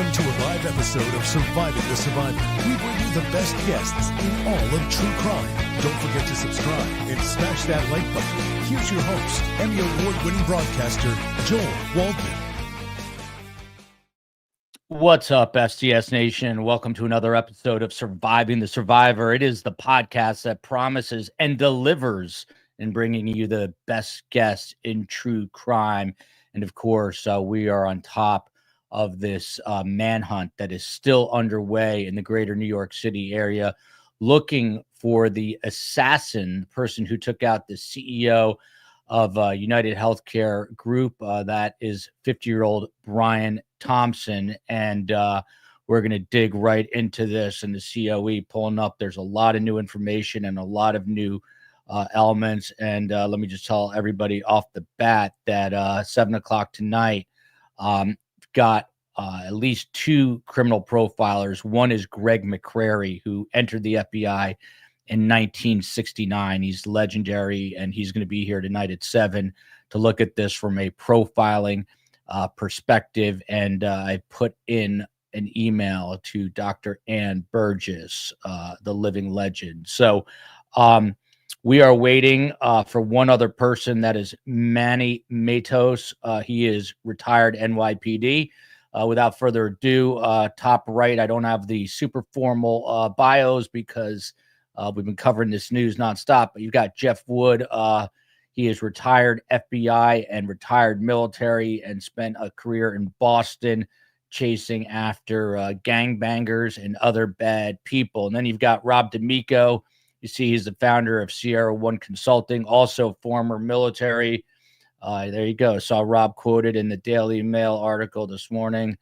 Welcome to a live episode of Surviving the Survivor. We bring you the best guests in all of true crime. Don't forget to subscribe and smash that like button. Here's your host, Emmy Award-winning broadcaster, Joel Waldman. What's up, STS Nation? Welcome to another episode of Surviving the Survivor. It is the podcast that promises and delivers in bringing you the best guests in true crime. And of course, we are on top of this manhunt that is still underway in the greater New York City area, looking for the assassin, the person who took out the CEO of UnitedHealthcare Group. That is 50-year-old Brian Thompson. And we're going to dig right into this and the COE pulling up. There's a lot of new information and a lot of new elements. And let me just tell everybody off the bat that 7 o'clock tonight, got at least two criminal profilers. One is Greg McCrary, who entered the FBI in 1969. He's legendary, and he's going to be here tonight at 7 to look at this from a profiling perspective. And I put in an email to Dr. Ann Burgess, the living legend. So we are waiting for one other person. That is Manny Matos. He is retired NYPD. Without further ado, top right, I don't have the super formal bios because we've been covering this news nonstop. But you've got Jeff Wood. He is retired FBI and retired military and spent a career in Boston chasing after gangbangers and other bad people. And then you've got Rob D'Amico. You see, he's the founder of Sierra One Consulting, also former military. There you go. Saw Rob quoted in the Daily Mail article this morning.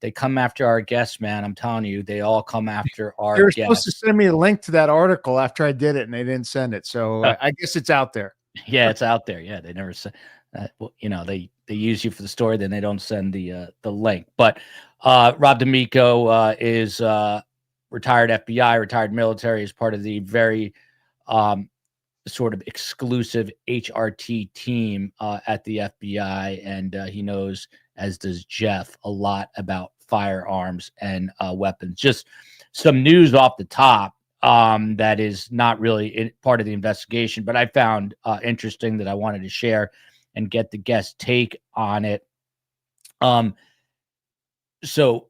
They come after our guests, man. I'm telling you, they all come after our guests. They were supposed to send me a link to that article after I did it, and they didn't send it. So I guess it's out there. Yeah, it's out there. Yeah, they never said that. Well, you know, they use you for the story, then they don't send the link. But Rob D'Amico is retired FBI, retired military, is part of the very sort of exclusive HRT team at the FBI. And he knows, as does Jeff, a lot about firearms and weapons. Just some news off the top that is not really part of the investigation, but I found interesting that I wanted to share and get the guest take on it. So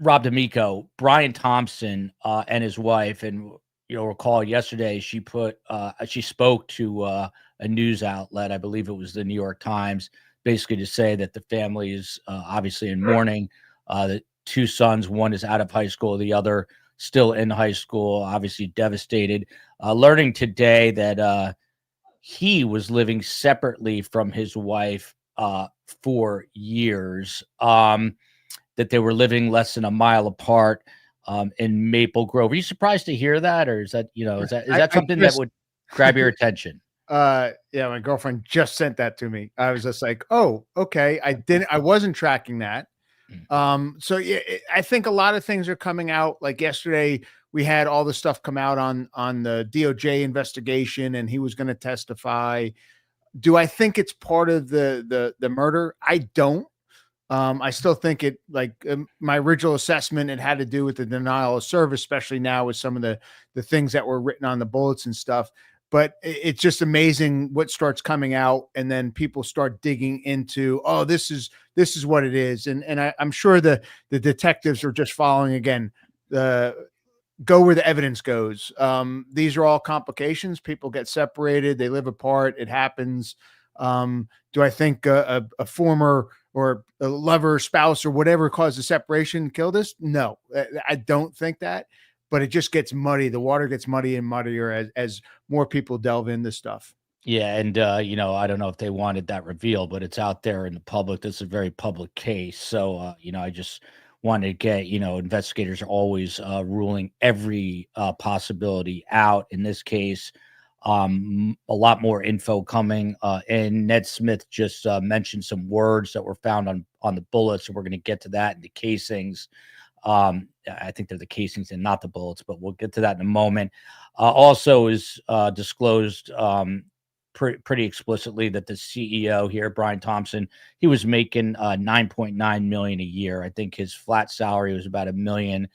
Rob D'Amico, Brian Thompson, and his wife, and you'll recall yesterday she spoke to a news outlet, I believe it was the New York Times, basically to say that the family is obviously in mourning. The two sons, one is out of high school, the other still in high school, obviously devastated. Learning today that he was living separately from his wife for years. That they were living less than a mile apart in Maple Grove. Are you surprised to hear that, or is that something that would grab your attention? Yeah, my girlfriend just sent that to me. I was just like, oh, okay. I wasn't tracking that. So yeah, I think a lot of things are coming out. Like yesterday, we had all the stuff come out on the DOJ investigation, and he was going to testify. Do I think it's part of the murder? I don't. I still think it, my original assessment, it had to do with the denial of service, especially now with some of the things that were written on the bullets and stuff. But it's just amazing what starts coming out, and then people start digging into, oh, this is what it is. And I'm sure the detectives are just following, again, go where the evidence goes. These are all complications. People get separated. They live apart. It happens. Do I think a former or a lover, spouse, or whatever caused the separation killed us? No, I don't think that, but it just gets muddy. The water gets muddy and muddier as more people delve into stuff. Yeah. And, I don't know if they wanted that reveal, but it's out there in the public. This is a very public case. So, I just wanted to get, investigators are always ruling every possibility out. In this case, a lot more info coming. And Ned Smith just mentioned some words that were found on the bullets. So we're going to get to that and the casings. I think they're the casings and not the bullets, but we'll get to that in a moment. Also is disclosed pretty explicitly that the CEO here, Brian Thompson, he was making $9.9 million a year. I think his flat salary was about $1 million.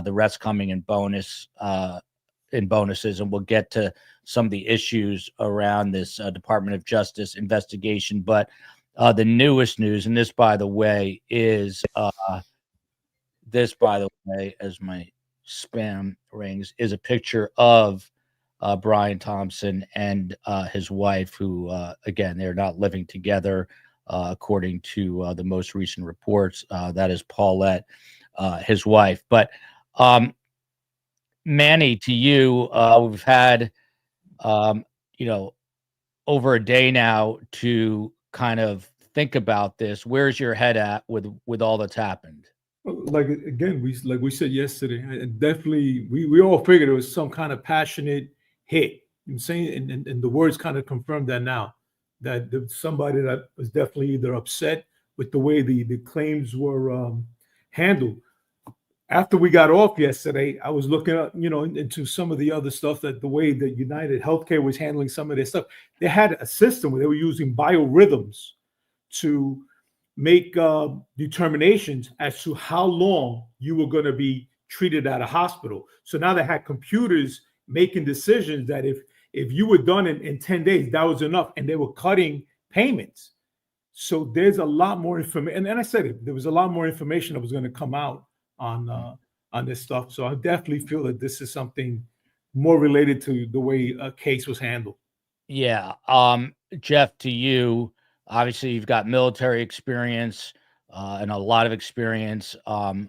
The rest coming in bonuses, and we'll get to some of the issues around this Department of Justice investigation. But the newest news, and this, by the way, is as my spam rings, is a picture of Brian Thompson and his wife, who, again, they're not living together, according to the most recent reports. That is Paulette, his wife. But Manny, to you, we've had, over a day now to kind of think about this. Where's your head at with all that's happened? Like again, we said yesterday, and definitely we all figured it was some kind of passionate hit. I'm saying, and the words kind of confirm that now, that somebody that was definitely either upset with the way the claims were handled. After we got off yesterday, I was looking up, into some of the other stuff, that the way that UnitedHealthcare was handling some of their stuff. They had a system where they were using biorhythms to make determinations as to how long you were going to be treated at a hospital. So now they had computers making decisions that if you were done in 10 days, that was enough, and they were cutting payments. So there's a lot more information, and I said it, there was a lot more information that was going to come out on this stuff. So I definitely feel that this is something more related to the way a case was handled. Yeah. Jeff, to you, obviously you've got military experience and a lot of experience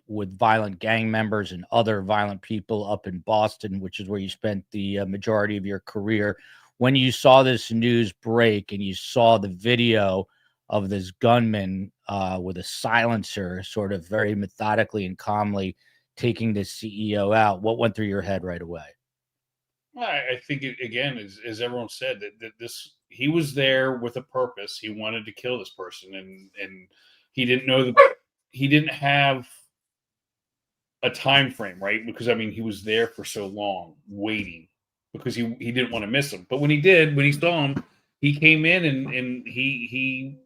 with violent gang members and other violent people up in Boston, which is where you spent the majority of your career. When you saw this news break and you saw the video of this gunman with a silencer, sort of very methodically and calmly taking the CEO out, what went through your head right away? I think again, as everyone said, that this, he was there with a purpose. He wanted to kill this person, and he didn't know that he didn't have a time frame, right? Because I mean, he was there for so long waiting because he didn't want to miss him. But when he saw him, he came in and he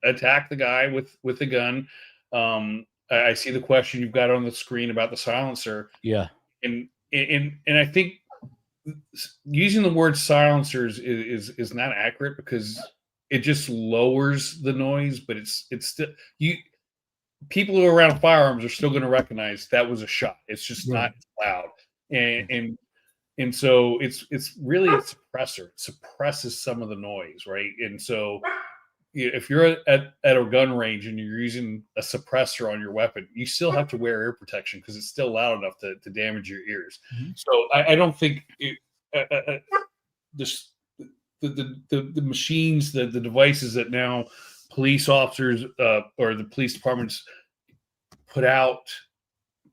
attacked the guy with the gun. I see the question you've got on the screen about the silencer. Yeah, and I think using the word silencers is not accurate, because it just lowers the noise, but it's still, people who are around firearms are still going to recognize that was a shot. It's just not loud, and so it's really a suppressor. It suppresses some of the noise, right? And so if you're at a gun range and you're using a suppressor on your weapon, you still have to wear ear protection because it's still loud enough to damage your ears. Mm-hmm. So I don't think the machines, the devices that now police officers or the police departments put out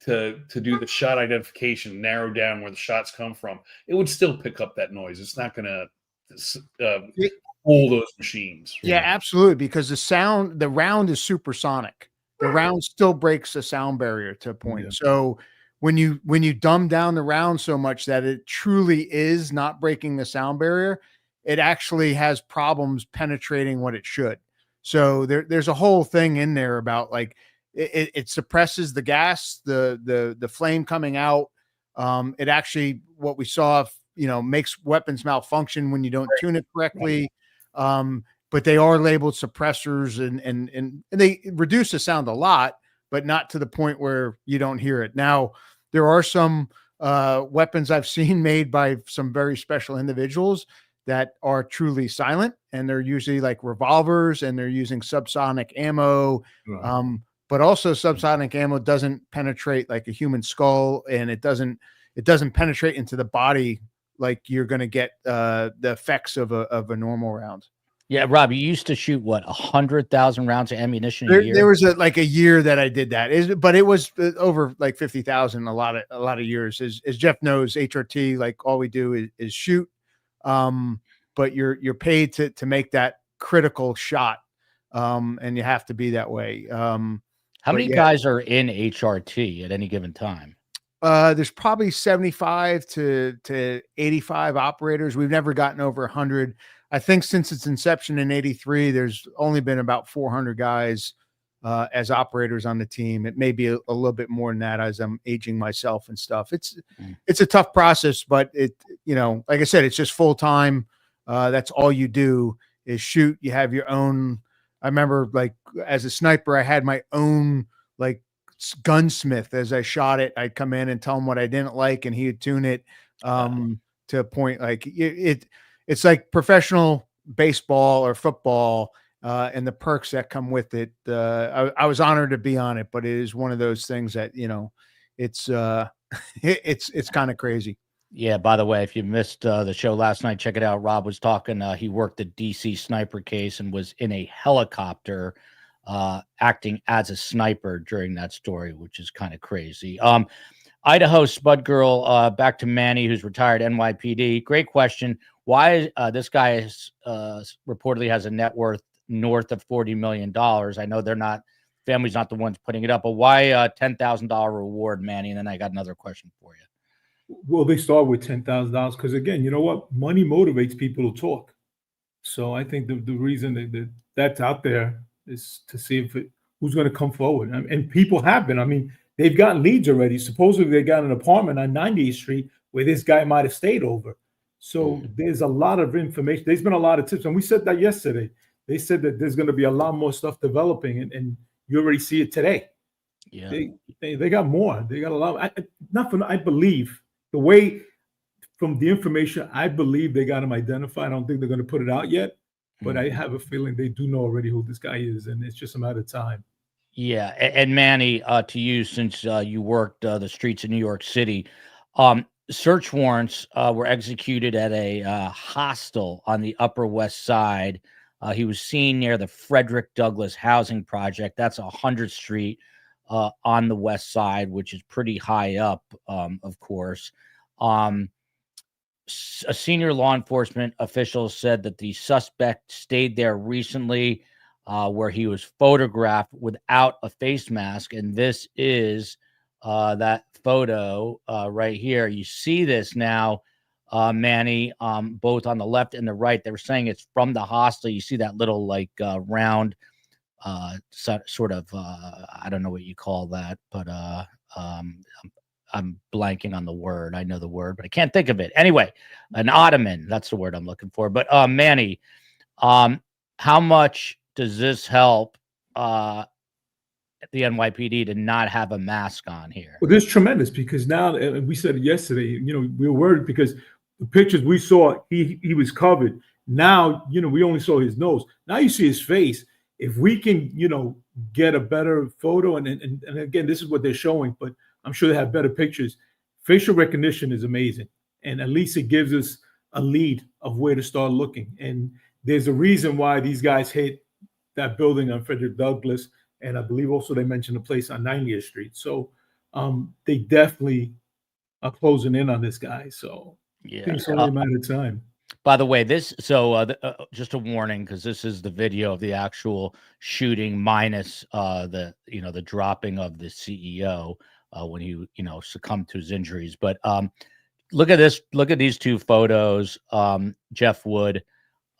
to do the shot identification, narrow down where the shots come from, it would still pick up that noise. It's not going to fool those machines. Yeah, absolutely. Because the round is supersonic. The round still breaks the sound barrier to a point. Yeah. So when you dumb down the round so much that it truly is not breaking the sound barrier, it actually has problems penetrating what it should. So there's a whole thing in there about like it suppresses the gas, the flame coming out. It actually, what we saw, makes weapons malfunction when you don't tune it correctly. But they are labeled suppressors, and they reduce the sound a lot, but not to the point where you don't hear it. Now, there are some weapons I've seen made by some very special individuals that are truly silent, and they're usually like revolvers, and they're using subsonic ammo. Right. But also subsonic ammo doesn't penetrate like a human skull, and it doesn't penetrate into the body like you're going to get the effects of a normal round. Yeah, Rob, you used to shoot what, 100,000 rounds of ammunition a year? There was a year that I did that, but it was over like 50,000 a lot of years. As Jeff knows, HRT, like all we do is shoot, but you're paid to make that critical shot, and you have to be that way. How many guys are in HRT at any given time? There's probably 75 to 85 operators. We've never gotten over 100. I think since its inception in '83, there's only been about 400 guys as operators on the team. It may be a little bit more than that as I'm aging myself and stuff. It's a tough process, but like I said, it's just full time. That's all you do is shoot. You have your own. I remember, like, as a sniper, I had my own, like, gunsmith. As I shot it, I'd come in and tell him what I didn't like, and he would tune it to a point. Like, it's like professional baseball or football, and the perks that come with it. I was honored to be on it, but it is one of those things that, it's it's kind of crazy. Yeah, by the way, if you missed the show last night, check it out. Rob was talking. He worked the DC sniper case and was in a helicopter acting as a sniper during that story, which is kind of crazy. Idaho Spud Girl, back to Manny, who's retired NYPD. Great question. Why this guy is, reportedly has a net worth north of $40 million. I know family's not the ones putting it up, but why a $10,000 reward, Manny? And then I got another question for you. Well, they start with $10,000 because, again, you know what? Money motivates people to talk. So I think the reason that's out there is to see who's going to come forward. And people have been. I mean, they've gotten leads already. Supposedly they got an apartment on 90th Street where this guy might have stayed over. So there's a lot of information. There's been a lot of tips. And we said that yesterday. They said that there's going to be a lot more stuff developing, and you already see it today. Yeah, they got more. They got a lot. I believe the way, from the information, I believe they got him identified. I don't think they're going to put it out yet, but I have a feeling they do know already who this guy is, and it's just a matter of time. Yeah, and Manny, to you, since you worked the streets of New York City, search warrants were executed at a hostel on the Upper West Side. He was seen near the Frederick Douglass Housing Project. That's 100th Street on the West Side, which is pretty high up, of course. A senior law enforcement official said that the suspect stayed there recently, where he was photographed without a face mask. And this is that photo right here. You see this now, Manny, both on the left and the right. They were saying it's from the hostel. You see that little, like, round sort of, I don't know what you call that, but I'm blanking on the word. I know the word, but I can't think of it. Anyway, an ottoman, that's the word I'm looking for. But Manny, how much does this help the NYPD to not have a mask on here? Well, this is tremendous, because now, and we said it yesterday, we were worried because the pictures we saw, he was covered. Now, we only saw his nose. Now you see his face. If we can, get a better photo, and again, this is what they're showing, but I'm sure they have better pictures. Facial recognition is amazing, and at least it gives us a lead of where to start looking. And there's a reason why these guys hit that building on Frederick Douglass, and I believe also they mentioned a place on 90th Street. So they definitely are closing in on this guy. So yeah, I think it's only a matter of time. By the way, just a warning, because this is the video of the actual shooting minus the dropping of the CEO when he succumbed to his injuries. But look at this. Look at these two photos. Jeff Wood.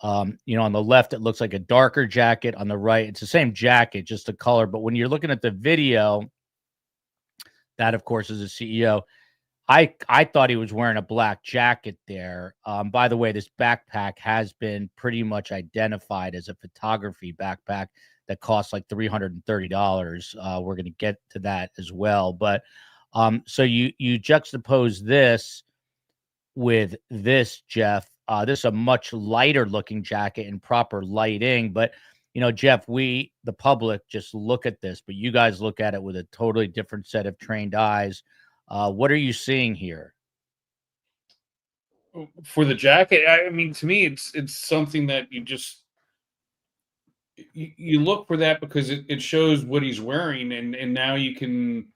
On the left, it looks like a darker jacket. On the right, it's the same jacket, just the color. But when you're looking at the video, that, of course, is a CEO. I thought he was wearing a black jacket there. By the way, this backpack has been pretty much identified as a photography backpack that costs like $330. We're going to get to that as well. But so you juxtapose this with this, Jeff. This is a much lighter looking jacket and proper lighting. But, Jeff, the public, just look at this, but you guys look at it with a totally different set of trained eyes. What are you seeing here? For the jacket, I mean, to me, it's something that you look for that because it shows what he's wearing, and now you can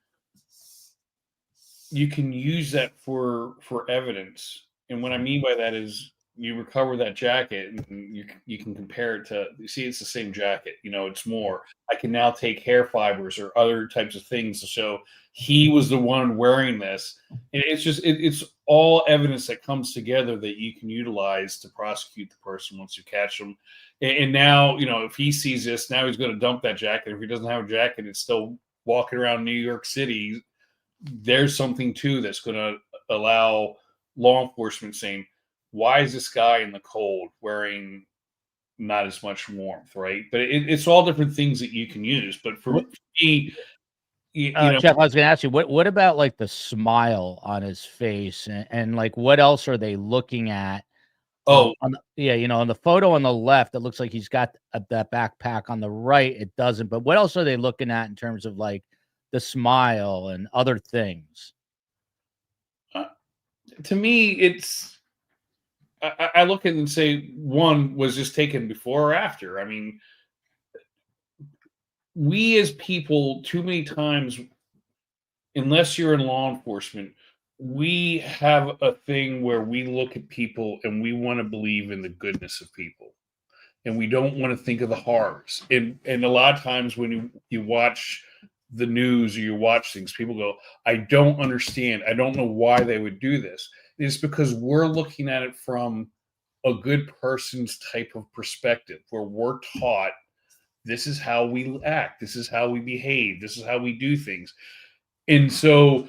use that for evidence. And what I mean by that is, you recover that jacket, and you can compare it to, you see, it's the same jacket. It's more. I can now take hair fibers or other types of things to show he was the one wearing this, and it's just it's all evidence that comes together that you can utilize to prosecute the person once you catch them. And now, if he sees this, now he's going to dump that jacket. If he doesn't have a jacket, it's still walking around New York City. There's something too that's going to allow law enforcement saying, why is this guy in the cold wearing not as much warmth, right? But it's all different things that you can use. But for me, Jeff, I was going to ask you, what about like the smile on his face, and like what else are they looking at? On the photo on the left, it looks like he's got that backpack. On the right, it doesn't. But what else are they looking at in terms of like the smile and other things? To me, I look at it and say, one, was this taken before or after? I mean, we as people, too many times, unless you're in law enforcement, we have a thing where we look at people and we want to believe in the goodness of people, and we don't want to think of the horrors. And a lot of times when you watch the news or you watch things, people go, I don't understand. I don't know why they would do this. It's because we're looking at it from a good person's type of perspective, where we're taught this is how we act, this is how we behave, this is how we do things. And so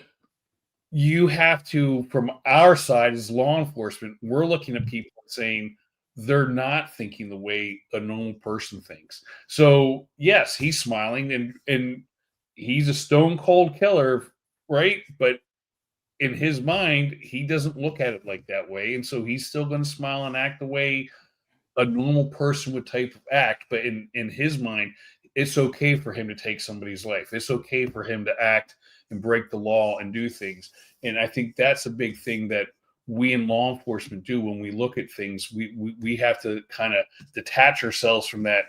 you have to, from our side as law enforcement, we're looking at people and saying they're not thinking the way a normal person thinks. So yes, he's smiling and he's a stone cold killer, right? But in his mind, he doesn't look at it like that way. And so he's still going to smile and act the way a normal person would type of act. But in his mind, it's okay for him to take somebody's life. It's okay for him to act and break the law and do things. And I think that's a big thing that we in law enforcement do when we look at things. We have to kind of detach ourselves from that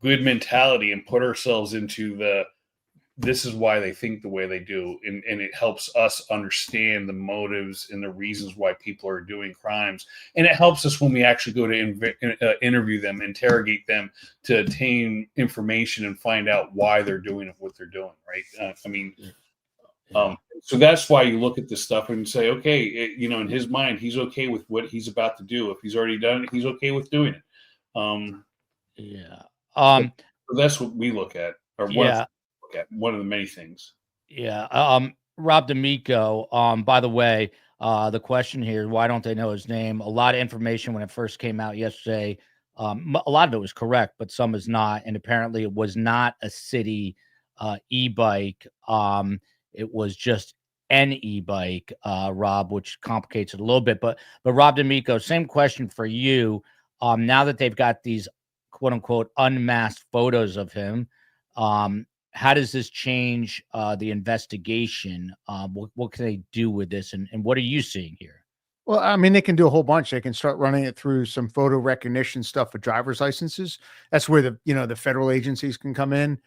good mentality and put ourselves into this is why they think the way they do. And it helps us understand the motives and the reasons why people are doing crimes. And it helps us when we actually go to interview them, interrogate them, to obtain information and find out why they're doing what they're doing, right? So that's why you look at this stuff and say, okay, in his mind, he's okay with what he's about to do. If he's already done it, he's okay with doing it. So that's what we look at, or one of the many things. Rob D'Amico, by the way, the question here, why don't they know his name? A lot of information when it first came out yesterday. A lot of it was correct, but some is not. And apparently it was not a Citi e-bike. It was just an e-bike, Rob, which complicates it a little bit. But Rob D'Amico, same question for you. Now that they've got these quote unquote unmasked photos of him, how does this change the investigation? What can they do with this? And what are you seeing here? Well, I mean, they can do a whole bunch. They can start running it through some photo recognition stuff with driver's licenses. That's where the federal agencies can come in.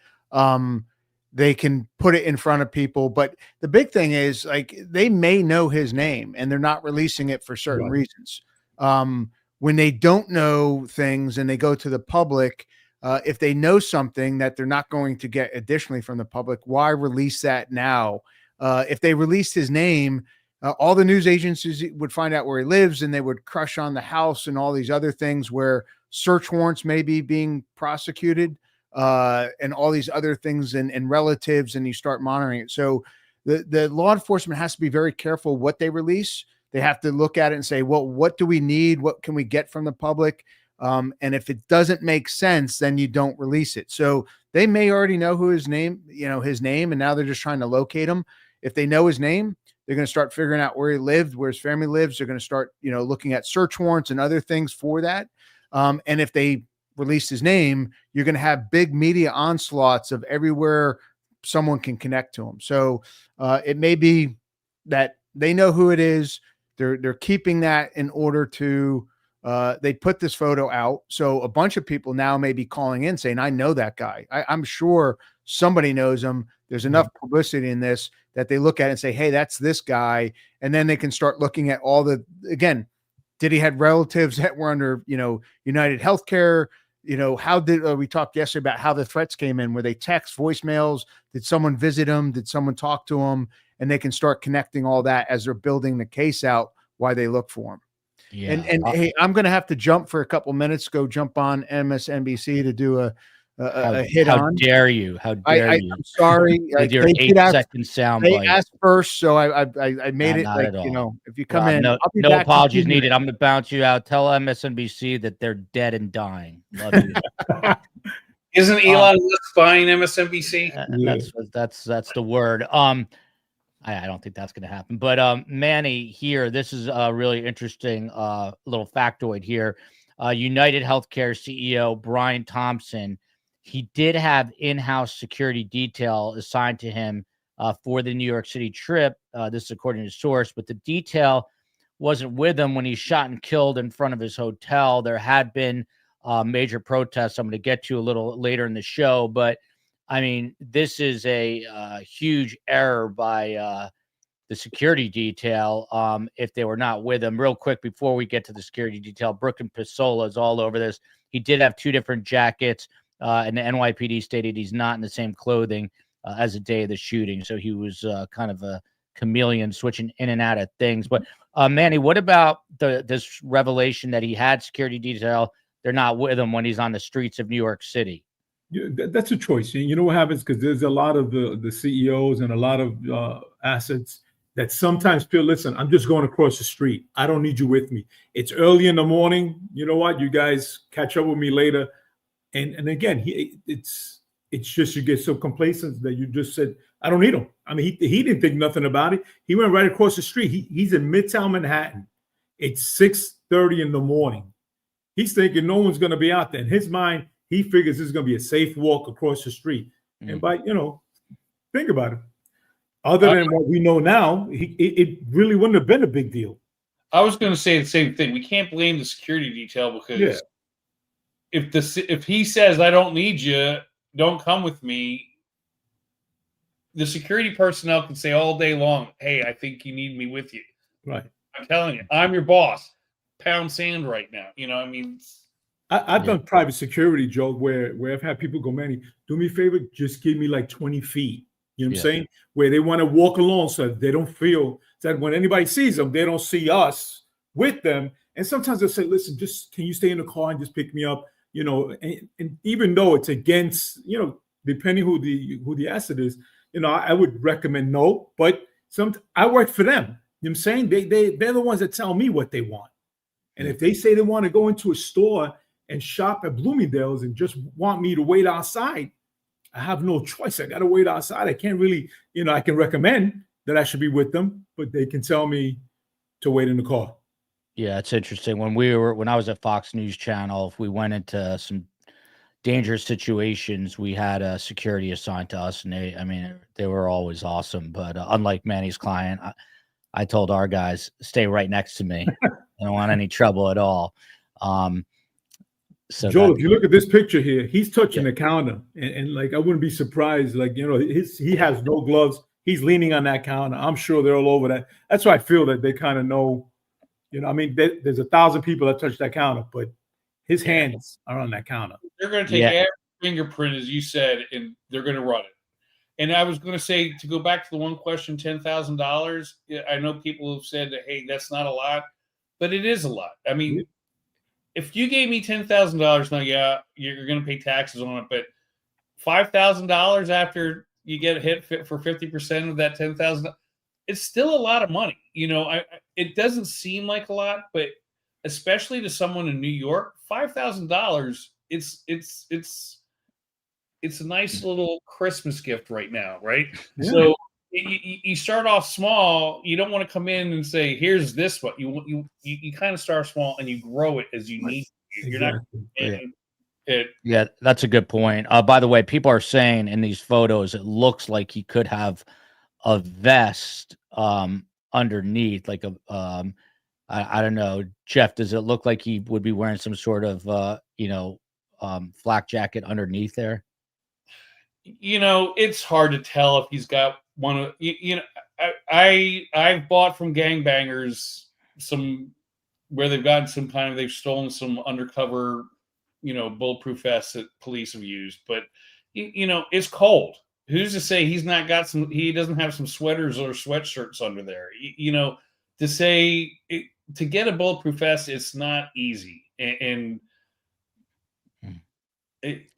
They can put it in front of people, but the big thing is, like, they may know his name and they're not releasing it for certain reasons. When they don't know things and they go to the public, if they know something that they're not going to get additionally from the public, why release that now? If they released his name, all the news agencies would find out where he lives, and they would crush on the house and all these other things where search warrants may be being prosecuted, and all these other things and relatives, and you start monitoring it. So the law enforcement has to be very careful what they release. They have to look at it and say, well, what do we need? What can we get from the public? And if it doesn't make sense, then you don't release it. So they may already know who his name, and now they're just trying to locate him. If they know his name, they're going to start figuring out where he lived, where his family lives. They're going to start, looking at search warrants and other things for that. And if they release his name, you're going to have big media onslaughts of everywhere someone can connect to him. So it may be that they know who it is. They're keeping that in order to, they put this photo out. So a bunch of people now may be calling in saying, I know that guy. I'm sure somebody knows him. There's enough publicity in this that they look at it and say, hey, that's this guy. And then they can start looking at all again, Did he had relatives that were under, UnitedHealthcare? How did we talked yesterday about how the threats came in? Were they text, voicemails? Did someone visit him? Did someone talk to him? And they can start connecting all that as they're building the case out why they look for him. Yeah. And hey, I'm going to have to jump for a couple minutes, go jump on MSNBC to do a hit how on. Dare you? How dare you? I'm sorry. With your They 8-second sound They bite. asked first, so I made it Not like, at all. if you come Rob, in, no, I'll be no back in 2 apologies needed. minutes. I'm going to bounce you out. Tell MSNBC that they're dead and dying. Love you. Isn't Elon Musk buying MSNBC? That's the word. I don't think that's going to happen. But Manny, here, this is a really interesting little factoid here. UnitedHealthcare CEO Brian Thompson, he did have in-house security detail assigned to him for the New York City trip. This is according to source, but the detail wasn't with him when he shot and killed in front of his hotel. There had been major protests I'm going to get to a little later in the show, but I mean, this is a huge error by the security detail if they were not with him. Real quick, before we get to the security detail, Brooklyn Pisola is all over this. He did have 2 different jackets, and the NYPD stated he's not in the same clothing as the day of the shooting. So he was kind of a chameleon switching in and out of things. But Manny, what about this revelation that he had security detail? They're not with him when he's on the streets of New York City. Yeah, that's a choice. You know what happens? Because there's a lot of the CEOs and a lot of assets that sometimes feel, listen, I'm just going across the street. I don't need you with me. It's early in the morning. You know what? You guys catch up with me later. And again, it's just you get so complacent that you just said, I don't need him. I mean, he didn't think nothing about it. He went right across the street. He's in Midtown Manhattan. It's 6:30 in the morning. He's thinking no one's going to be out there. In his mind, he figures this is going to be a safe walk across the street. And by, think about it. Other than what we know now, it really wouldn't have been a big deal. I was going to say the same thing. We can't blame the security detail because if he says, I don't need you, don't come with me, the security personnel can say all day long, hey, I think you need me with you. Right. I'm telling you, I'm your boss. Pound sand right now. I mean, I've done private security, Joe, where I've had people go, Manny, do me a favor, just give me like 20 feet. You know what I'm saying? Where they want to walk along so they don't feel that when anybody sees them, they don't see us with them. And sometimes they'll say, listen, just can you stay in the car and just pick me up? And even though it's against, depending who the asset is, I would recommend no, but I work for them. You know what I'm saying? They're the ones that tell me what they want. And if they say they want to go into a store and shop at Bloomingdale's and just want me to wait outside, I have no choice. I got to wait outside. I can't really, I can recommend that I should be with them, but they can tell me to wait in the car. Yeah, it's interesting. When I was at Fox News Channel, if we went into some dangerous situations, we had a security assigned to us, and they were always awesome. But unlike Manny's client, I told our guys, stay right next to me. I don't want any trouble at all. So Joel, if you look at this picture here, he's touching the counter, and like I wouldn't be surprised. Like he has no gloves. He's leaning on that counter. I'm sure they're all over that. That's why I feel that they kind of know. There's 1,000 people that touch that counter, but his hands are on that counter. They're going to take every fingerprint, as you said, and they're going to run it. And I was going to say, to go back to the one question, $10,000. I know people have said that, hey, that's not a lot, but it is a lot. I mean. If you gave me $10,000 now, you're going to pay taxes on it, but $5,000 after you get hit for 50% of that $10,000, it's still a lot of money. It doesn't seem like a lot, but especially to someone in New York, $5,000, it's a nice little Christmas gift right now, right? Yeah. So you start off small. You don't want to come in and say, here's this what you kind of start small and you grow it as you need. You're not that's a good point. By the way, people are saying in these photos it looks like he could have a vest underneath, like a I don't know, Jeff, does it look like he would be wearing some sort of flak jacket underneath there? It's hard to tell if he's got one of I've bought from gangbangers some where they've stolen some undercover, bulletproof vests that police have used. But it's cold. Who's to say he doesn't have some sweaters or sweatshirts under there? To get a bulletproof vest, it's not easy. To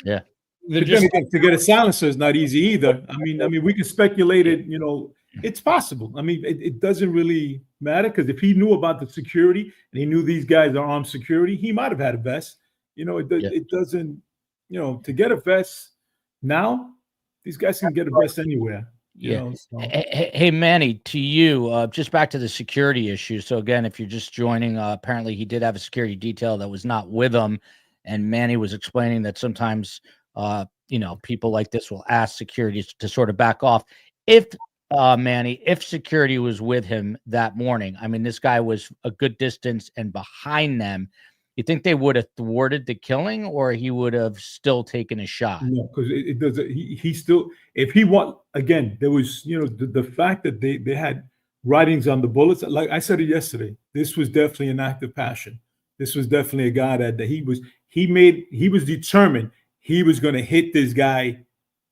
get a silencer is not easy either. I mean, we can speculate it. It's possible. I mean, it doesn't really matter, because if he knew about the security and he knew these guys are armed security, he might have had a vest. It doesn't. To get a vest now, these guys can get a vest anywhere. Hey, Manny, to you, just back to the security issue. So again, if you're just joining, apparently he did have a security detail that was not with him, and Manny was explaining that sometimes, people like this will ask security to sort of back off. Manny, if security was with him that morning, I mean, this guy was a good distance and behind them, you think they would have thwarted the killing, or he would have still taken a shot? No, because it doesn't. He still, if he want, again, there was, the fact that they had writings on the bullets. Like I said it yesterday, this was definitely an act of passion. This was definitely a guy that he was determined he was going to hit this guy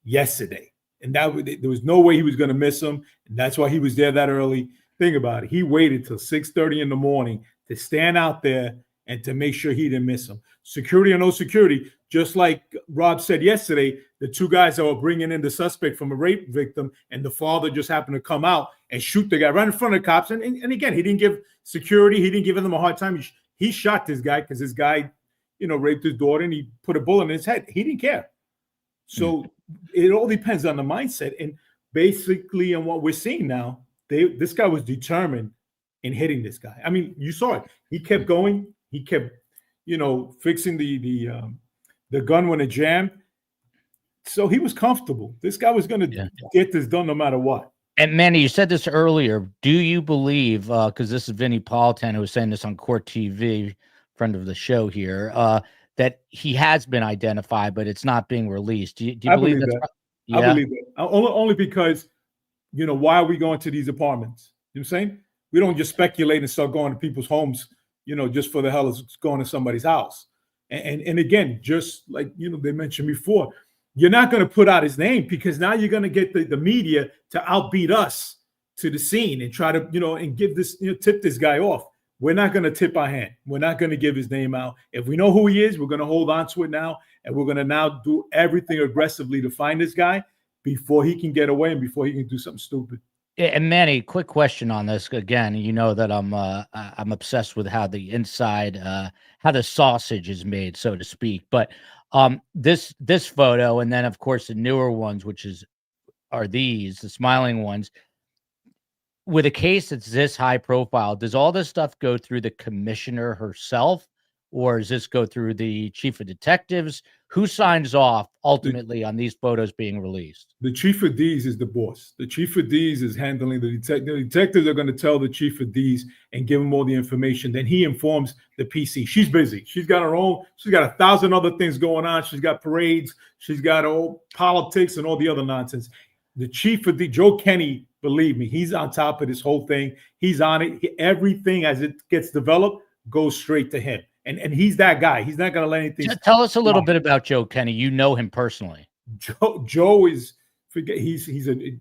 yesterday, and there was no way he was going to miss him, and that's why he was there that early. Think about it. He waited till 6:30 in the morning to stand out there and to make sure he didn't miss him. Security or no security, just like Rob said yesterday, the two guys that were bringing in the suspect from a rape victim, and the father just happened to come out and shoot the guy right in front of the cops. And again, he didn't give security, he didn't give them a hard time. He shot this guy because this guy, raped his daughter, and he put a bullet in his head. He didn't care. So it all depends on the mindset. And basically, on what we're seeing now, this guy was determined in hitting this guy. I mean, you saw it. He kept going. He kept, fixing the gun when it jammed. So he was comfortable. This guy was going to get this done no matter what. And Manny, you said this earlier. Do you believe, because this is Vinny Politan who was saying this on Court TV, friend of the show here, that he has been identified, but it's not being released? Do you believe that? I believe that. Only because, why are we going to these apartments? You know what I'm saying? We don't just speculate and start going to people's homes, just for the hell of going to somebody's house. And again, just like, they mentioned before, you're not going to put out his name, because now you're going to get the media to outbeat us to the scene and try to, and give this, tip this guy off. We're not going to tip our hand. We're not going to give his name out. If we know who he is, we're going to hold on to it now. And we're going to now do everything aggressively to find this guy before he can get away and before he can do something stupid. And Manny, quick question on this. Again, you know that I'm obsessed with how the inside, how the sausage is made, so to speak. But this photo, and then of course the newer ones, are the smiling ones. With a case that's this high profile, does all this stuff go through the commissioner herself, or does this go through the chief of detectives? Who signs off ultimately on these photos being released? The chief of D's is the boss. The chief of D's is handling the detective. The detectives are going to tell the chief of D's and give him all the information. Then he informs the PC. She's busy. She's got her own. She's got 1,000 other things going on. She's got parades. She's got all politics and all the other nonsense. The chief of D, Joe Kenny, believe me, he's on top of this whole thing. He's on it. Everything as it gets developed goes straight to him. And he's that guy. He's not going to let anything. Tell us a little bit about Joe Kenny. You know him personally. Joe is, he's a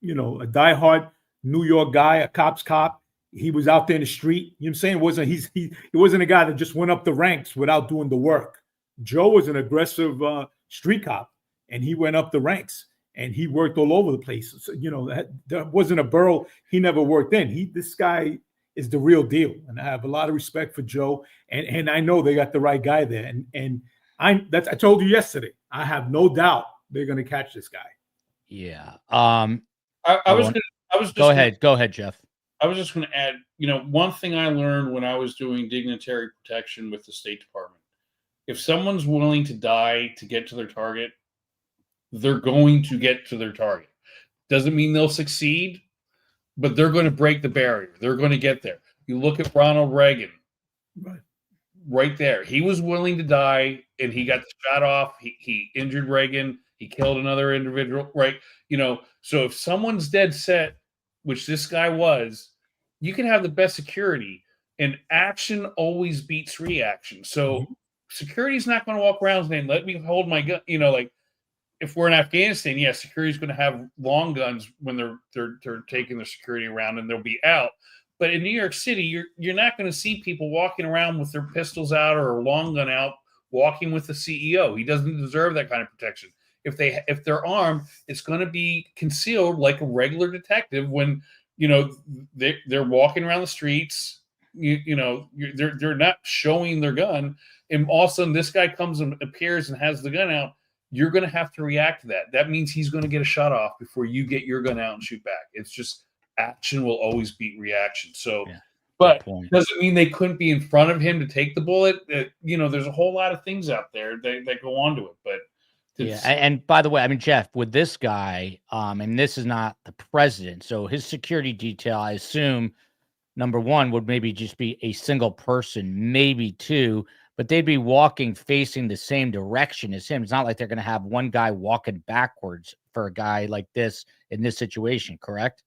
diehard New York guy, a cop's cop. He was out there in the street. You know what I'm saying? He wasn't a guy that just went up the ranks without doing the work. Joe was an aggressive street cop, and he went up the ranks, and he worked all over the place. So, there wasn't a borough he never worked in. This guy is the real deal, and I have a lot of respect for Joe, and I know they got the right guy there. And I told you yesterday, I have no doubt they're going to catch this guy. Yeah. Go ahead, Jeff. I was just going to add, one thing I learned when I was doing dignitary protection with the State Department: if someone's willing to die to get to their target, they're going to get to their target. Doesn't mean they'll succeed, but they're going to break the barrier. They're going to get there. You look at Ronald Reagan, right there. He was willing to die, and he got shot off. He injured Reagan. He killed another individual, right? So if someone's dead set, which this guy was, you can have the best security, And action always beats reaction. So Mhm. security's not going to walk around saying, let me hold my gun. Like if we're in Afghanistan, yes, security's going to have long guns when they're taking their security around and they'll be out. But in New York City, you're not going to see people walking around with their pistols out or a long gun out, walking with the CEO. He doesn't deserve that kind of protection. If they're armed, it's going to be concealed like a regular detective when they're walking around the streets. They're not showing their gun, and all of a sudden this guy comes and appears and has the gun out. You're going to have to react to that. That means he's going to get a shot off before you get your gun out and shoot back. It's just action will always beat reaction. So, Yeah, but point. doesn't mean they couldn't be in front of him to take the bullet. There's a whole lot of things out there that go on to it. But yeah, and by the way, I mean, Jeff, with this guy, and this is not the president, so his security detail, I assume, number one, would maybe just be a single person, maybe two, but they'd be walking facing the same direction as him. It's not like they're going to have one guy walking backwards for a guy like this in this situation, correct?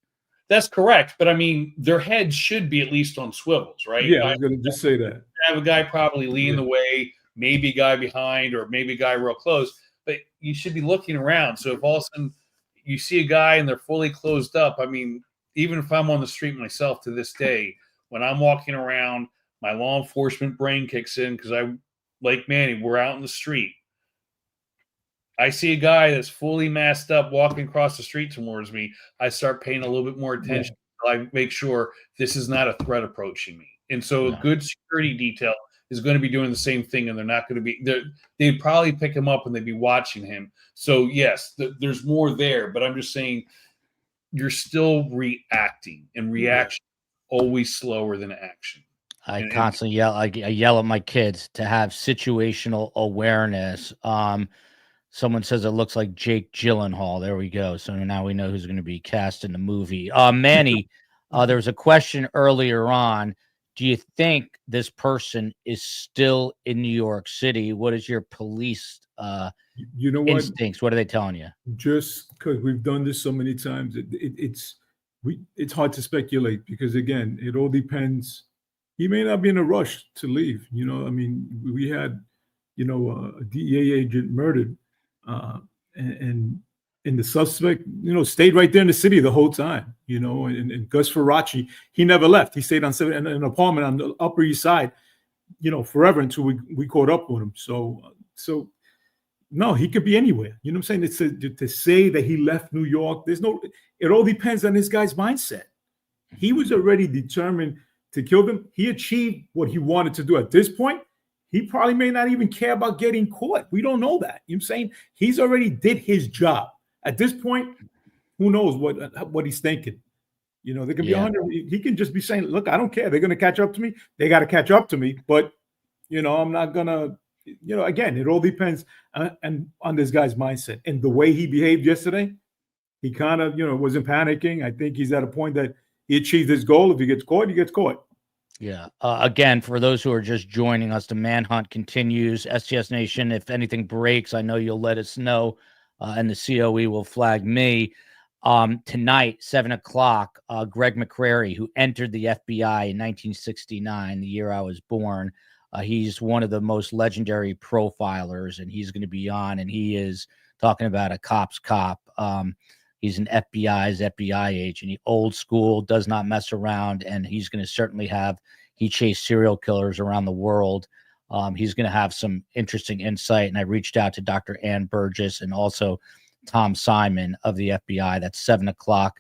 That's correct. But I mean, their heads should be at least on swivels, right? Yeah, I was going to just say that. Have a guy probably leading the way, maybe a guy behind, or maybe a guy real close. But you should be looking around. So if all of a sudden you see a guy and they're fully closed up, I mean, even if I'm on the street myself to this day, when I'm walking around, my law enforcement brain kicks in because like Manny, we're out in the street. I see a guy that's fully masked up walking across the street towards me. I start paying a little bit more attention. Yeah. I make sure this is not a threat approaching me. And so a good security detail is going to be doing the same thing, and they're not going to be there. They'd probably pick him up and they'd be watching him. So yes, there's more there, but I'm just saying you're still reacting, and reaction always slower than action. I constantly yell. I yell at my kids to have situational awareness. Someone says it looks like Jake Gyllenhaal. There we go. So now we know who's going to be cast in the movie. Manny, there was a question earlier on. Do you think this person is still in New York City? What is your police instincts? What are they telling you? Just because we've done this so many times, it's hard to speculate because, again, it all depends. He may not be in a rush to leave. I mean, we had, a DEA agent murdered, and the suspect, stayed right there in the city the whole time, and Gus Faraci, he never left. He stayed in an apartment on the Upper East Side, forever until we caught up with him. So no, he could be anywhere. You know what I'm saying? It's to say that he left New York. It all depends on this guy's mindset. He was already determined to kill them. He achieved what he wanted to do. At this point, he probably may not even care about getting caught. We don't know that. You know what I'm saying? He's already did his job. At this point, who knows what he's thinking? There can be 100. He can just be saying, look, I don't care. They're going to catch up to me. They got to catch up to me. But, I'm not going to, again, it all depends on this guy's mindset. And the way he behaved yesterday, he kind of, wasn't panicking. I think he's at a point that he achieved his goal. If he gets caught, he gets caught. Yeah. Again, for those who are just joining us, the manhunt continues. STS Nation, if anything breaks, I know you'll let us know, and the COE will flag me. Tonight, 7:00, Greg McCrary, who entered the FBI in 1969, the year I was born. He's one of the most legendary profilers, and he's going to be on, and he is talking about a cop's cop. He's an FBI agent. He old school, does not mess around, and he's going to certainly he chased serial killers around the world. He's going to have some interesting insight, and I reached out to Dr. Ann Burgess and also Tom Simon of the FBI. That's 7:00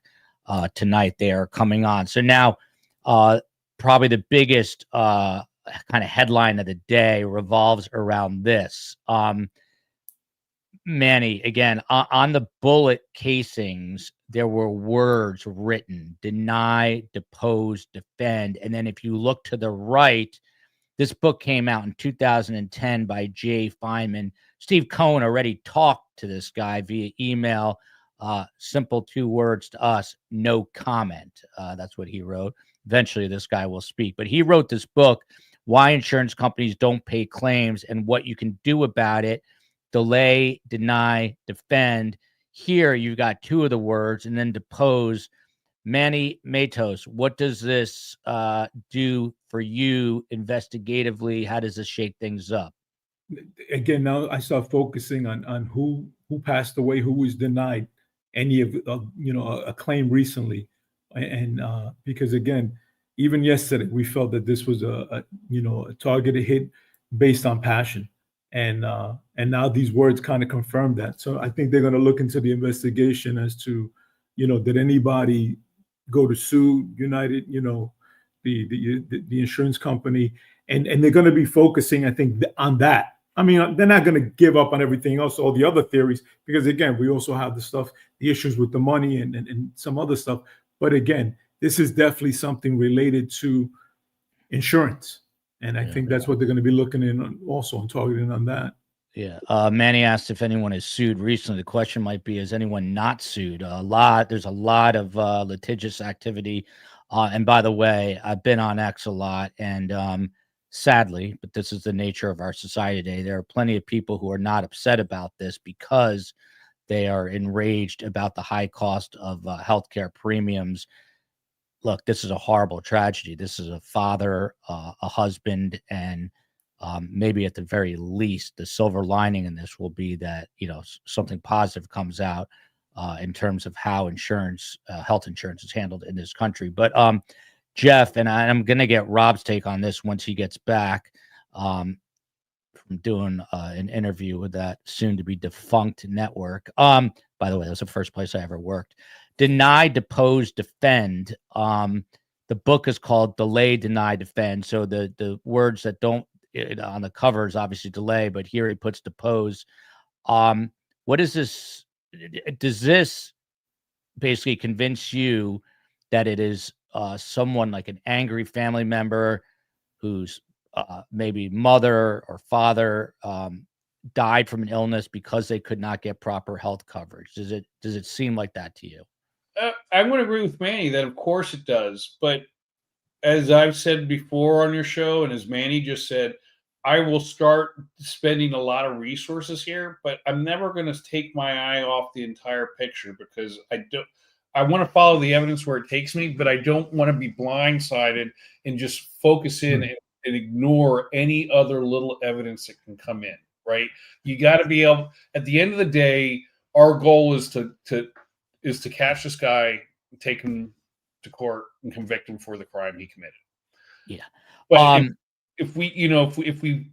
tonight. They are coming on. So now probably the biggest kind of headline of the day revolves around this. Manny, again, on the bullet casings, there were words written: deny, depose, defend. And then if you look to the right, this book came out in 2010 by Jay Feynman. Steve Cohen already talked to this guy via email. Simple 2 words to us: no comment. That's what he wrote. Eventually, this guy will speak. But he wrote this book, Why Insurance Companies Don't Pay Claims and What You Can Do About It. Delay, deny, defend. Here, you've got 2 of the words, and then depose. Manny Matos, what does this do for you investigatively? How does this shake things up? Again, now I start focusing on who passed away, who was denied any of a claim recently, and because again, even yesterday we felt that this was a targeted hit based on passion, and now these words kind of confirm that. So I think they're going to look into the investigation as to, did anybody go to sue United, the insurance company, and they're going to be focusing, I think, on that. I mean, they're not going to give up on everything else, all the other theories, because again, we also have the issues with the money and some other stuff. But again, this is definitely something related to insurance, and I think that's what they're going to be looking in on also and targeting on that. Yeah. Manny asked if anyone has sued recently. The question might be, has anyone not sued? There's a lot of litigious activity. And by the way, I've been on X a lot, and sadly, but this is the nature of our society today, there are plenty of people who are not upset about this because they are enraged about the high cost of healthcare premiums. Look, this is a horrible tragedy. This is a father, a husband, and maybe at the very least, the silver lining in this will be that, something positive comes out in terms of how health insurance is handled in this country. But Jeff, and I'm going to get Rob's take on this once he gets back from doing an interview with that soon to be defunct network. By the way, that was the first place I ever worked. Deny, Depose, Defend. The book is called Delay, Deny, Defend. So the words that don't on the cover is obviously delay, but here he puts depose. What is this? Does this basically convince you that it is someone like an angry family member whose maybe mother or father died from an illness because they could not get proper health coverage? Does it seem like that to you? I would agree with Manny that of course it does, but as I've said before on your show, and as Manny just said, I will start spending a lot of resources here, but I'm never going to take my eye off the entire picture because I want to follow the evidence where it takes me, but I don't want to be blindsided and just focus in and ignore any other little evidence that can come in, right? You got to be able, at the end of the day, our goal is to catch this guy, take him to court and convict him for the crime he committed. Yeah. But if we,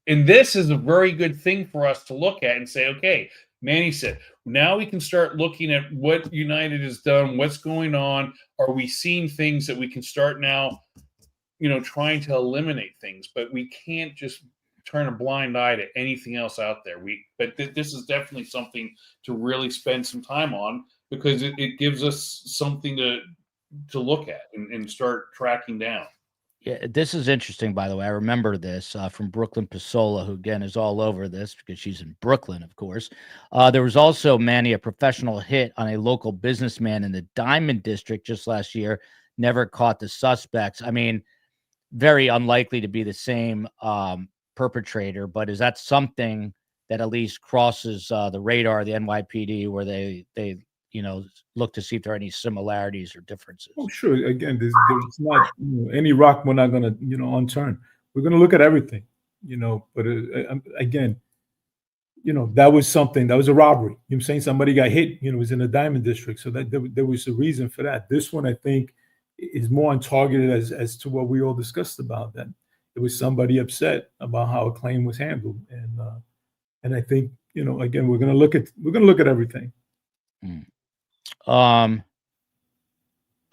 and this is a very good thing for us to look at and say, okay, Manny said, now we can start looking at what United has done, what's going on. Are we seeing things that we can start now, trying to eliminate things, but we can't just turn a blind eye to anything else out there. But this is definitely something to really spend some time on because it gives us something to look at and start tracking down. Yeah, this is interesting, by the way. I remember this from Brooklyn Pasola, who, again, is all over this because she's in Brooklyn, of course. There was also, Manny, a professional hit on a local businessman in the Diamond District just last year, never caught the suspects. I mean, very unlikely to be the same perpetrator, but is that something that at least crosses the radar of the NYPD where they look to see if there are any similarities or differences? Oh, sure. Again, there's not any rock we're not going to unturn. We're going to look at everything, but again, that was something, that was a robbery. I'm saying somebody got hit, it was in the Diamond District. So that there was a reason for that. This one, I think, is more on targeted as to what we all discussed about, that it was somebody upset about how a claim was handled. And I think, again, we're going to look at everything.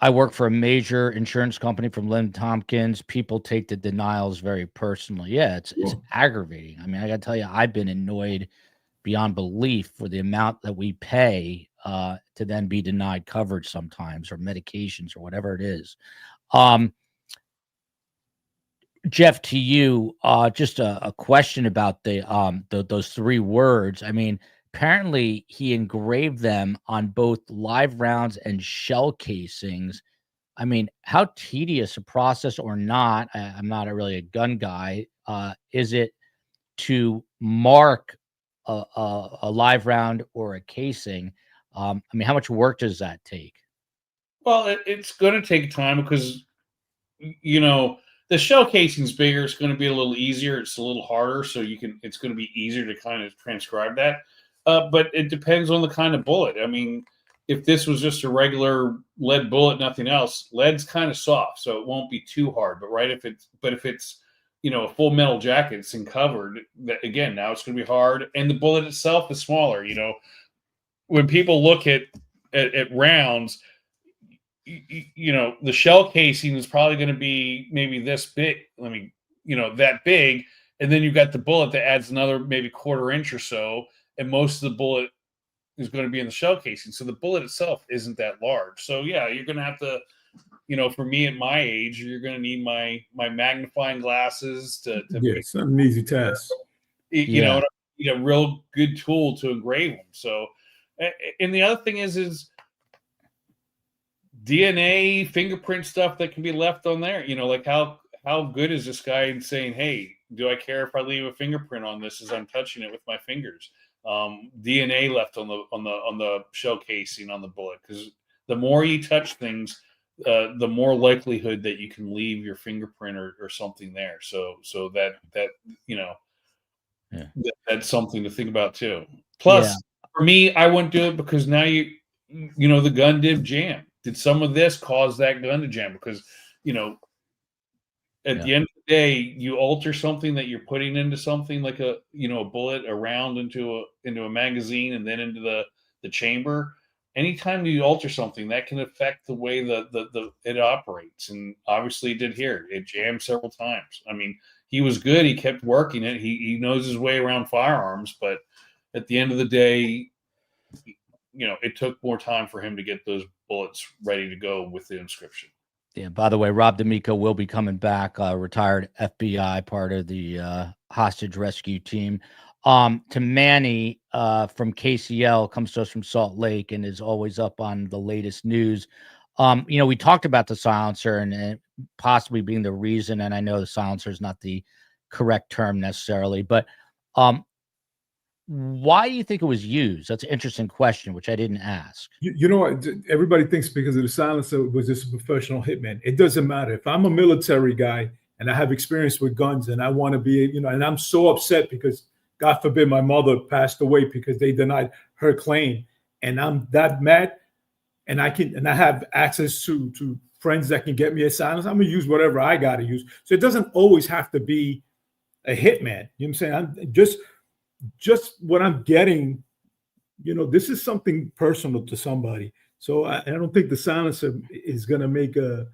I work for a major insurance company from Lynn Tompkins. People take the denials very personally. Yeah, it's aggravating. I mean, I got to tell you, I've been annoyed beyond belief for the amount that we pay to then be denied coverage sometimes, or medications, or whatever it is. Jeff, to you, just a question about those three words. I mean, apparently he engraved them on both live rounds and shell casings. I mean, how tedious a process or not, I'm not really a gun guy, is it to mark a live round or a casing? I mean, how much work does that take? Well, it's going to take time because, you know, the shell casing's bigger. It's going to be a little easier. It's a little harder, so it's going to be easier to kind of transcribe that. But it depends on the kind of bullet. I mean, if this was just a regular lead bullet, nothing else, lead's kind of soft, so it won't be too hard. But if it's you know, a full metal jacket, it's covered, that again, now it's going to be hard, and the bullet itself is smaller. You know, when people look at rounds, you know, the shell casing is probably going to be maybe this big. That big, and then you've got the bullet that adds another maybe quarter inch or so, and most of the bullet is going to be in the shell casing. So the bullet itself isn't that large. So yeah, you're going to have to, you know, for me at my age, you're going to need my magnifying glasses to it's not an easy task. You know, a real good tool to engrave them. So, and the other thing is DNA, fingerprint stuff that can be left on there. You know, like how good is this guy in saying, hey, do I care if I leave a fingerprint on this as I'm touching it with my fingers? DNA left on the shell casing on the bullet, because the more you touch things, the more likelihood that you can leave your fingerprint or something there. So that you know, that's something to think about too. Plus, for me, I wouldn't do it because now you know the gun did jam. Did some of this cause that gun to jam? Because, you know, at the end of the day, you alter something that you're putting into something like a bullet, a round into a magazine, and then into the chamber. Anytime you alter something, that can affect the way it operates. And obviously it did here. It jammed several times. I mean, he was good. He kept working it. He knows his way around firearms, but at the end of the day, you know, it took more time for him to get those bullets ready to go with the inscription. Yeah. By the way, Rob D'Amico will be coming back, retired FBI, part of the hostage rescue team. To Manny from KCL, comes to us from Salt Lake and is always up on the latest news. You know, we talked about the silencer and possibly being the reason, and I know the silencer is not the correct term necessarily, but why do you think it was used? That's an interesting question, which I didn't ask. You know what? Everybody thinks because of the silencer was this a professional hitman. It doesn't matter. If I'm a military guy and I have experience with guns and I want to be, you know, and I'm so upset because God forbid my mother passed away because they denied her claim, and I'm that mad, and I have access to friends that can get me a silencer, I'm gonna use whatever I gotta use. So it doesn't always have to be a hitman. You know what I'm saying? I'm just what I'm getting, you know, this is something personal to somebody. So I don't think the silencer is going to make a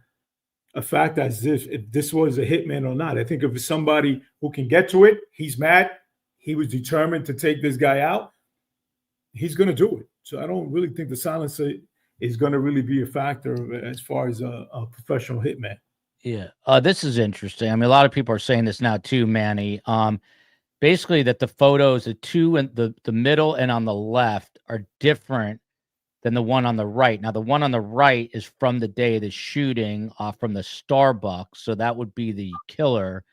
fact as if this was a hitman or not. I think if it's somebody who can get to it, he's mad, he was determined to take this guy out, he's going to do it. So I don't really think the silencer is going to really be a factor as far as a professional hitman. Yeah. This is interesting. I mean, a lot of people are saying this now too, Manny. Basically that the photos, the two in the middle and on the left, are different than the one on the right. Now, the one on the right is from the day of the shooting, from the Starbucks. So that would be the killer.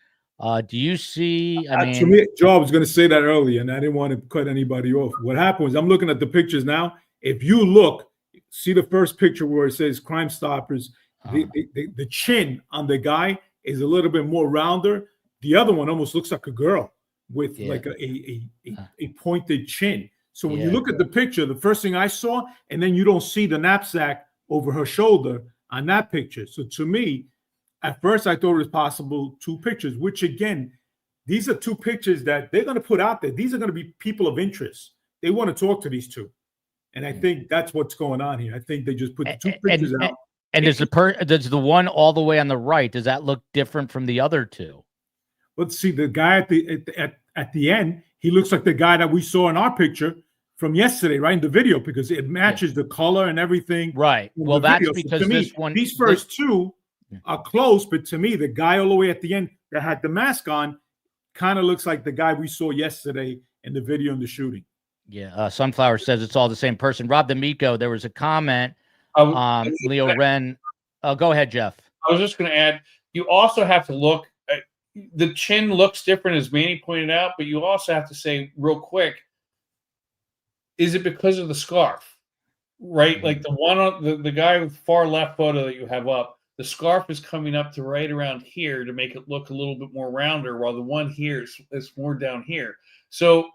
Do you see? I mean, to me, Joe, I was going to say that earlier, and I didn't want to cut anybody off. What happened was, I'm looking at the pictures now. If you look, see the first picture where it says Crime Stoppers, the chin on the guy is a little bit more rounder. The other one almost looks like a girl with like a pointed chin. So when you look at the picture, the first thing I saw, and then you don't see the knapsack over her shoulder on that picture. So to me, at first I thought it was possible two pictures, which again, these are two pictures that they're going to put out there. These are going to be people of interest. They want to talk to these two. And I think that's what's going on here. I think they just put the two pictures out. And does the one all the way on the right, does that look different from the other two? Let's see, the guy at the end, he looks like the guy that we saw in our picture from yesterday, right, in the video, because it matches the color and everything. Right. Well, that's because so this one, these first two are close, but to me, the guy all the way at the end that had the mask on kind of looks like the guy we saw yesterday in the video in the shooting. Yeah. Sunflower says it's all the same person. Rob D'Amico, there was a comment. Leo Wren. Go ahead, Jeff. I was just going to add, you also have to look. The chin looks different, as Manny pointed out, but you also have to say real quick, is it because of the scarf? right? Like the one on the guy with far left photo that you have up, the scarf is coming up to right around here to make it look a little bit more rounder, while the one here is more down here. So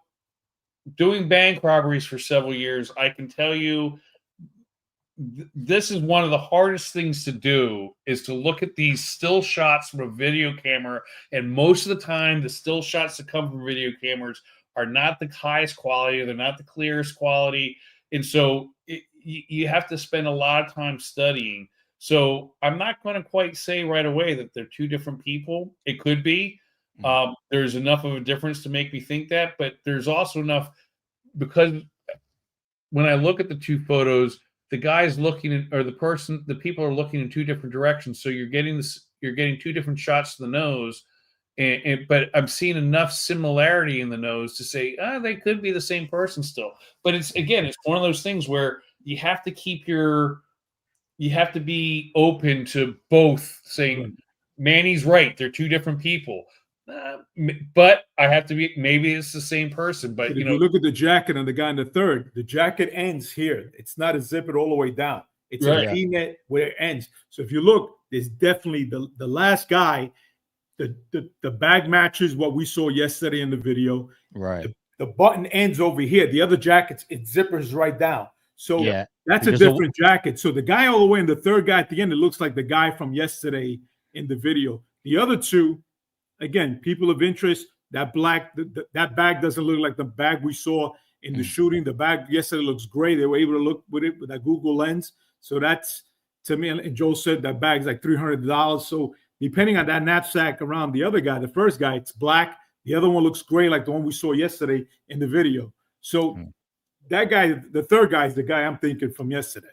doing bank robberies for several years, I can tell you this is one of the hardest things to do, is to look at these still shots from a video camera. And most of the time, the still shots that come from video cameras are not the highest quality. They're not the clearest quality. And so you have to spend a lot of time studying. So I'm not going to quite say right away that they're two different people. It could be. There's enough of a difference to make me think that, but there's also enough, because when I look at the two photos, the guy's looking at, or the people are looking in two different directions. So you're getting two different shots to the nose, but I'm seeing enough similarity in the nose to say, they could be the same person still. But it's one of those things where you have to be open to both saying, Manny's right, they're two different people. But I have to be, maybe it's the same person. But if you look at the jacket on the guy in the third, the jacket ends here. It's not a zipper all the way down. It's a V-neck where it ends. So if you look, there's definitely the last guy, the bag matches what we saw yesterday in the video. Right. The button ends over here. The other jackets, it zippers right down. So that's a different jacket. So the guy all the way in the third guy at the end, it looks like the guy from yesterday in the video. The other two, again, people of interest, that black, that bag doesn't look like the bag we saw in the shooting. The bag yesterday looks great. They were able to look with it with that Google lens. So that's, to me, and Joe said that bag's like $300. So depending on that knapsack around the other guy, the first guy, it's black. The other one looks gray, like the one we saw yesterday in the video. So that guy, the third guy, is the guy I'm thinking from yesterday.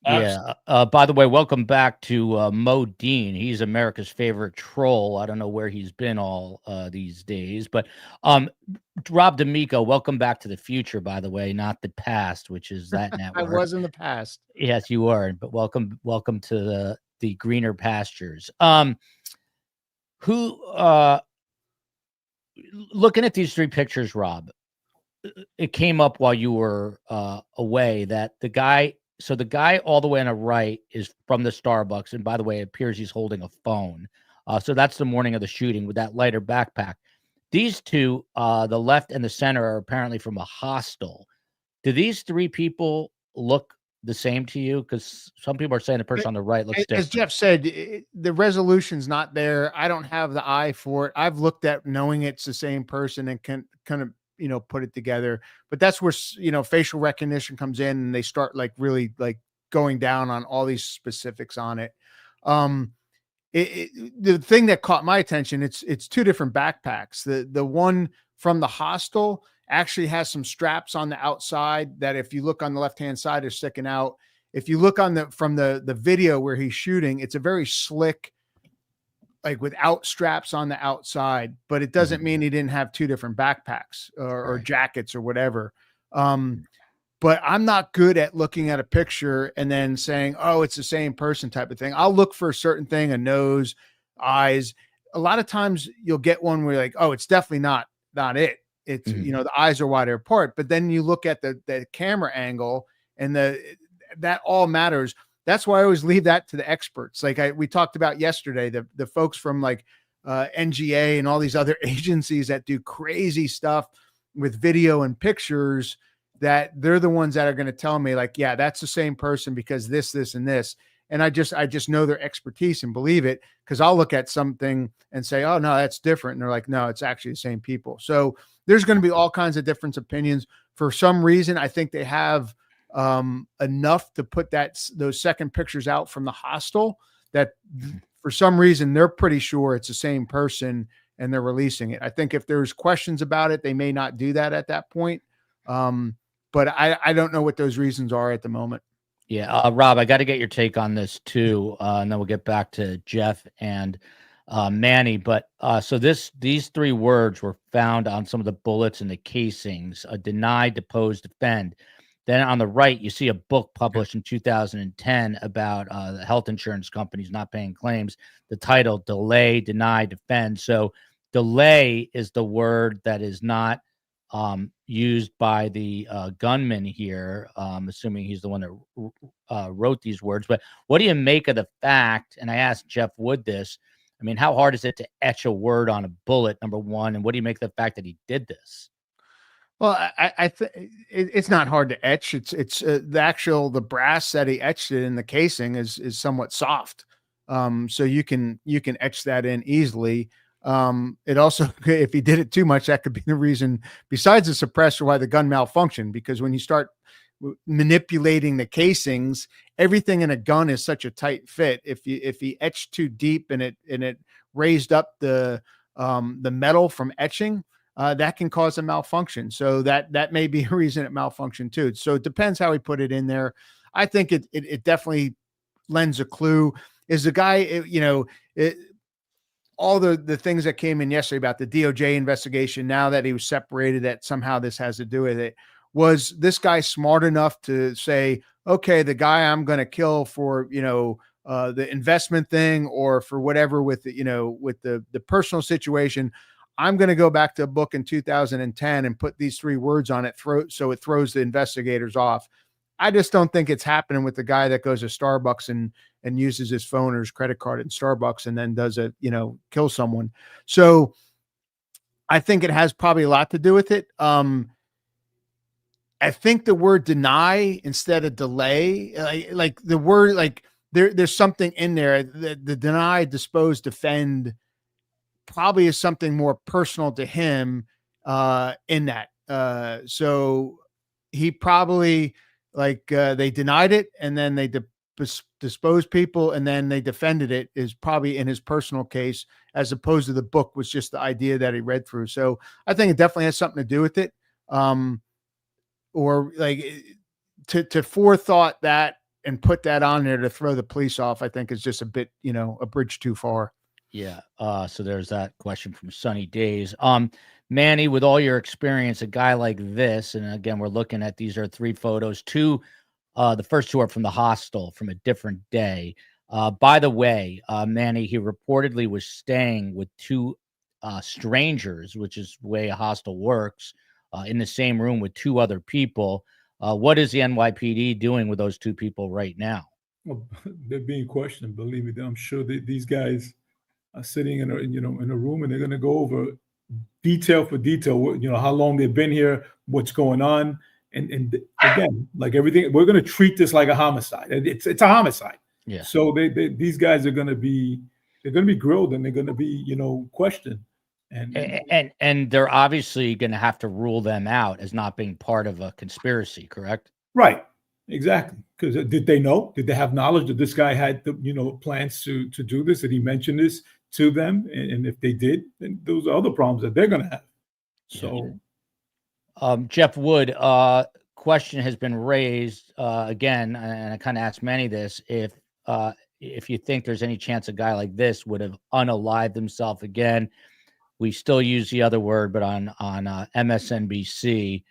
Yeah. By the way, welcome back to Mo Dean. He's America's favorite troll. I don't know where he's been all these days, but Rob D'Amico, welcome back to the future, by the way, not the past, which is that network. I was in the past. Yes, you are, but welcome to the greener pastures. Looking at these three pictures, Rob, it came up while you were away that the guy all the way on the right is from the Starbucks. And by the way, it appears he's holding a phone. So that's the morning of the shooting with that lighter backpack. These two, the left and the center, are apparently from a hostel. Do these three people look the same to you? Because some people are saying the person on the right looks different. As Jeff said, the resolution's not there. I don't have the eye for it. I've looked at knowing it's the same person and can kind of, put it together. But that's where, facial recognition comes in, and they start like really like going down on all these specifics on it. The thing that caught my attention, it's two different backpacks. The one from the hostel actually has some straps on the outside that, if you look on the left-hand side, are sticking out. If you look from the video where he's shooting, it's a very slick, like without straps on the outside, but it doesn't mean he didn't have two different backpacks or jackets or whatever. But I'm not good at looking at a picture and then saying, oh, it's the same person type of thing. I'll look for a certain thing, a nose, eyes. A lot of times you'll get one where you're like, oh, it's definitely not it. It's, the eyes are wider apart, but then you look at the camera angle and that all matters. That's why I always leave that to the experts. Like we talked about yesterday, the folks from like NGA and all these other agencies that do crazy stuff with video and pictures, that they're the ones that are going to tell me like, yeah, that's the same person because this, and this. And I just know their expertise and believe it, because I'll look at something and say, oh no, that's different. And they're like, no, it's actually the same people. So there's going to be all kinds of different opinions. For some reason, I think they have enough to put those second pictures out from the hostel that for some reason they're pretty sure it's the same person and they're releasing it. I think if there's questions about it, they may not do that at that point. But I don't know what those reasons are at the moment. Yeah. Rob, I got to get your take on this too. And then we'll get back to Jeff and Manny. But so these three words were found on some of the bullets and the casings: deny, depose, defend. Then on the right, you see a book published in 2010 about the health insurance companies not paying claims. The title: Delay, Deny, Defend. So delay is the word that is not used by the gunman here, assuming he's the one that wrote these words. But what do you make of the fact, and I asked Jeff Wood this, I mean, how hard is it to etch a word on a bullet, number one? And what do you make of the fact that he did this? Well, I think it's not hard to etch. It's the brass that he etched it in the casing is somewhat soft, so you can etch that in easily. It also, if he did it too much, that could be the reason, besides the suppressor, why the gun malfunctioned. Because when you start manipulating the casings, everything in a gun is such a tight fit. If he etched too deep and it raised up the metal from etching, that can cause a malfunction. So that may be a reason it malfunctioned too. So it depends how he put it in there. I think it definitely lends a clue. Is the guy, all the things that came in yesterday about the DOJ investigation, now that he was separated, that somehow this has to do with it. Was this guy smart enough to say, okay, the guy I'm going to kill for, the investment thing or for whatever with the personal situation, I'm going to go back to a book in 2010 and put these 3 words on it, so it throws the investigators off. I just don't think it's happening with the guy that goes to Starbucks and uses his phone or his credit card in Starbucks and then does kill someone. So I think it has probably a lot to do with it. I think the word deny instead of delay, like the word, like there's something in there. The deny, dispose, defend probably is something more personal to him in that. So he probably they denied it and then they disposed people and then they defended it, is probably in his personal case, as opposed to the book was just the idea that he read through. So I think it definitely has something to do with it. Or to forethought that and put that on there to throw the police off, I think is just a bit, a bridge too far. Yeah. So there's that question from Sunny Days. Manny, with all your experience, a guy like this, and again, we're looking at, these are 3 photos, 2, the first 2 are from the hostel from a different day. By the way, Manny, he reportedly was staying with 2 strangers, which is the way a hostel works, in the same room with 2 other people. What is the NYPD doing with those 2 people right now? Well, they're being questioned. Believe me, I'm sure that these guys are sitting in a room and they're going to go over detail for detail, how long they've been here, what's going on. And again, like everything, we're going to treat this like a homicide. It's a homicide. Yeah. So these guys are going to be grilled and they're going to be, questioned. And they're obviously going to have to rule them out as not being part of a conspiracy, correct? Right. Exactly. Because did they know? Did they have knowledge that this guy had plans to do this? Did he mention this to them? And if they did, then those are other problems that they're going to have. So, Jeff Wood, question has been raised again, and I kind of asked Manny this: if you think there's any chance a guy like this would have unalived himself again. We still use the other word, but on MSNBC.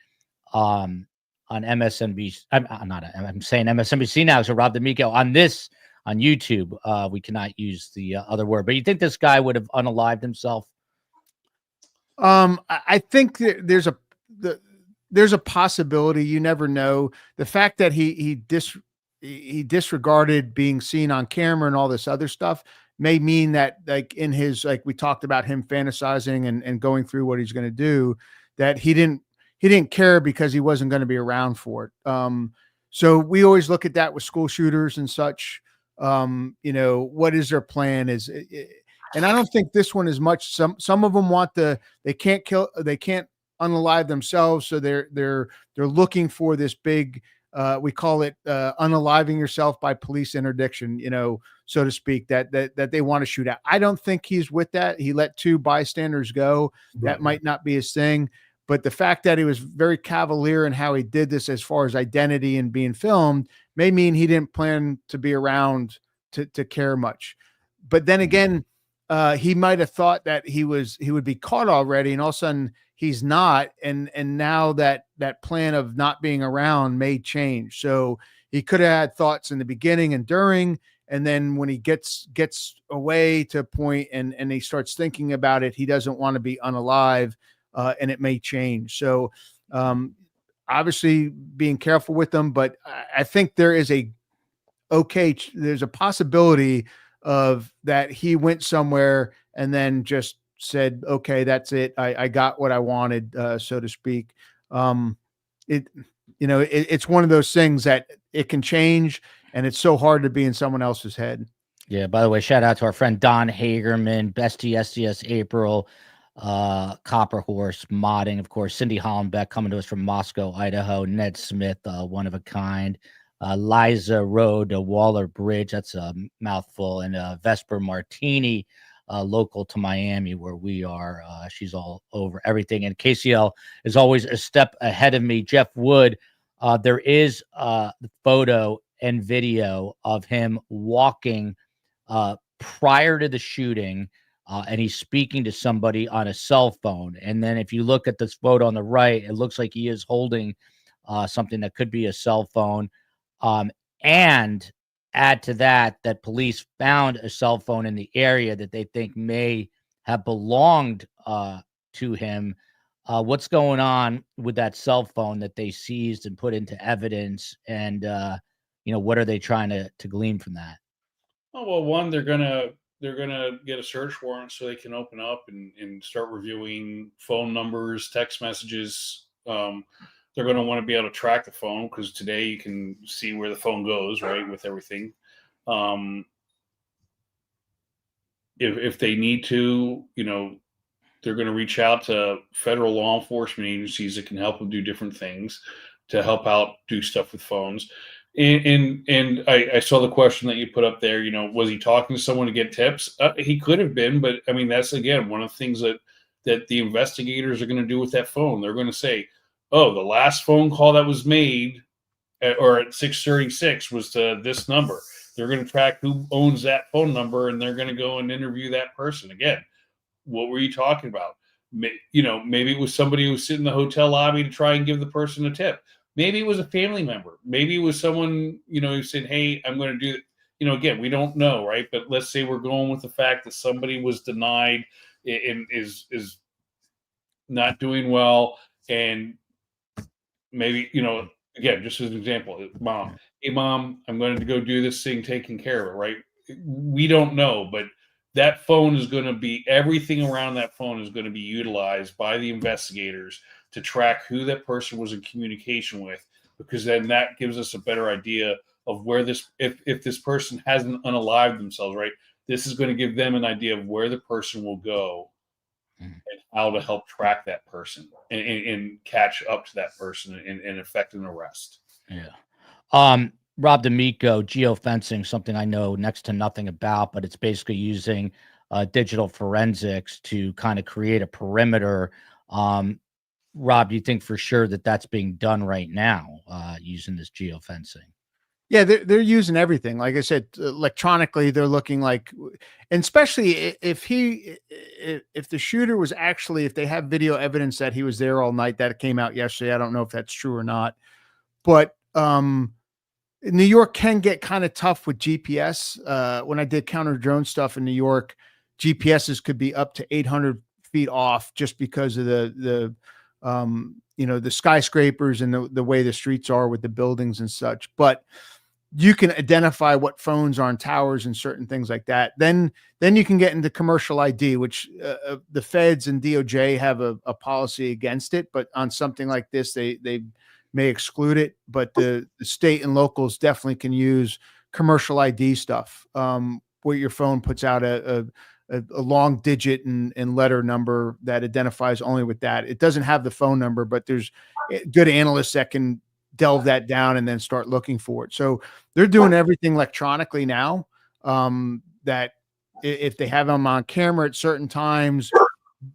On MSNBC, I'm saying MSNBC now, so Rob D'Amico on YouTube, we cannot use the other word. But you think this guy would have unalived himself? I think there's a possibility. You never know. The fact that he disregarded being seen on camera and all this other stuff may mean that, like in his, like we talked about him fantasizing and going through what he's going to do, that he didn't care because he wasn't going to be around for it. So we always look at that with school shooters and such. What is their plan? And I don't think this one is much. Some of them want they can't unalive themselves. So they're looking for this big, we call it unaliving yourself by police interdiction, so to speak, that they want to shoot at. I don't think he's with that. He let 2 bystanders go. Right. That might not be his thing. But the fact that he was very cavalier in how he did this as far as identity and being filmed may mean he didn't plan to be around to care much. But then again, he might have thought that he would be caught already, and all of a sudden he's not. And now that plan of not being around may change. So he could have had thoughts in the beginning and during, and then when he gets away to a point and he starts thinking about it, he doesn't want to be unalive. and it may change. So obviously being careful with them, but I think there's a possibility of that he went somewhere and then just said, okay, that's it. I got what I wanted, so to speak. It's one of those things that it can change, and it's so hard to be in someone else's head. Yeah. By the way, shout out to our friend Don Hagerman, Bestie SDS April, Copper Horse Modding, of course, Cindy Hollenbeck coming to us from Moscow, Idaho, Ned Smith, one of a kind, Liza Road, Waller Bridge, that's a mouthful, and Vesper Martini, local to Miami, where we are. She's all over everything. And KCL is always a step ahead of me. Jeff Wood, there is the photo and video of him walking prior to the shooting, and he's speaking to somebody on a cell phone. And then if you look at this photo on the right, it looks like he is holding something that could be a cell phone. And add to that police found a cell phone in the area that they think may have belonged to him. What's going on with that cell phone that they seized and put into evidence? And, what are they trying to glean from that? Oh, well, one, they're gonna get a search warrant so they can open up and start reviewing phone numbers, text messages. They're going to want to be able to track the phone, because today you can see where the phone goes, right, with everything. If they need to, they're going to reach out to federal law enforcement agencies that can help them do different things to help out do stuff with phones. And I saw the question that you put up there. Was he talking to someone to get tips? He could have been, but I mean, that's again one of the things that the investigators are going to do with that phone. They're going to say, oh, the last phone call that was made at 6:36 was to this number. They're going to track who owns that phone number, and they're going to go and interview that person. Again, what were you talking about? Maybe it was somebody who was sitting in the hotel lobby to try and give the person a tip. Maybe it was a family member. Maybe it was someone, who said, hey, I'm going to do it. Again, we don't know, right? But let's say we're going with the fact that somebody was denied and is not doing well, and maybe, again, just as an example, mom, hey, mom, I'm going to go do this thing, taking care of it, right? We don't know, but that phone is going to be, everything around that phone is going to be utilized by the investigators to track who that person was in communication with, because then that gives us a better idea of where if this person hasn't unalived themselves, right? This is going to give them an idea of where the person will go and how to help track that person and catch up to that person and effect an arrest. Yeah. Rob D'Amico, geofencing, something I know next to nothing about, but it's basically using digital forensics to kind of create a perimeter. Rob, do you think for sure that that's being done right now using this geofencing? Yeah, they're using everything. Like I said, electronically, they're looking like, and especially if the shooter was actually, if they have video evidence that he was there all night, that came out yesterday. I don't know if that's true or not, but New York can get kind of tough with GPS. When I did counter drone stuff in New York, GPSs could be up to 800 feet off just because of the skyscrapers and the way the streets are with the buildings and such. But you can identify what phones are on towers and certain things like that. Then you can get into commercial ID, which the feds and DOJ have a policy against it. But on something like this, they may exclude it. But the state and locals definitely can use commercial ID stuff, where your phone puts out a long digit and letter number that identifies only with that. It doesn't have the phone number, but there's good analysts that can delve that down and then start looking for it. So they're doing everything electronically now, that if they have them on camera at certain times,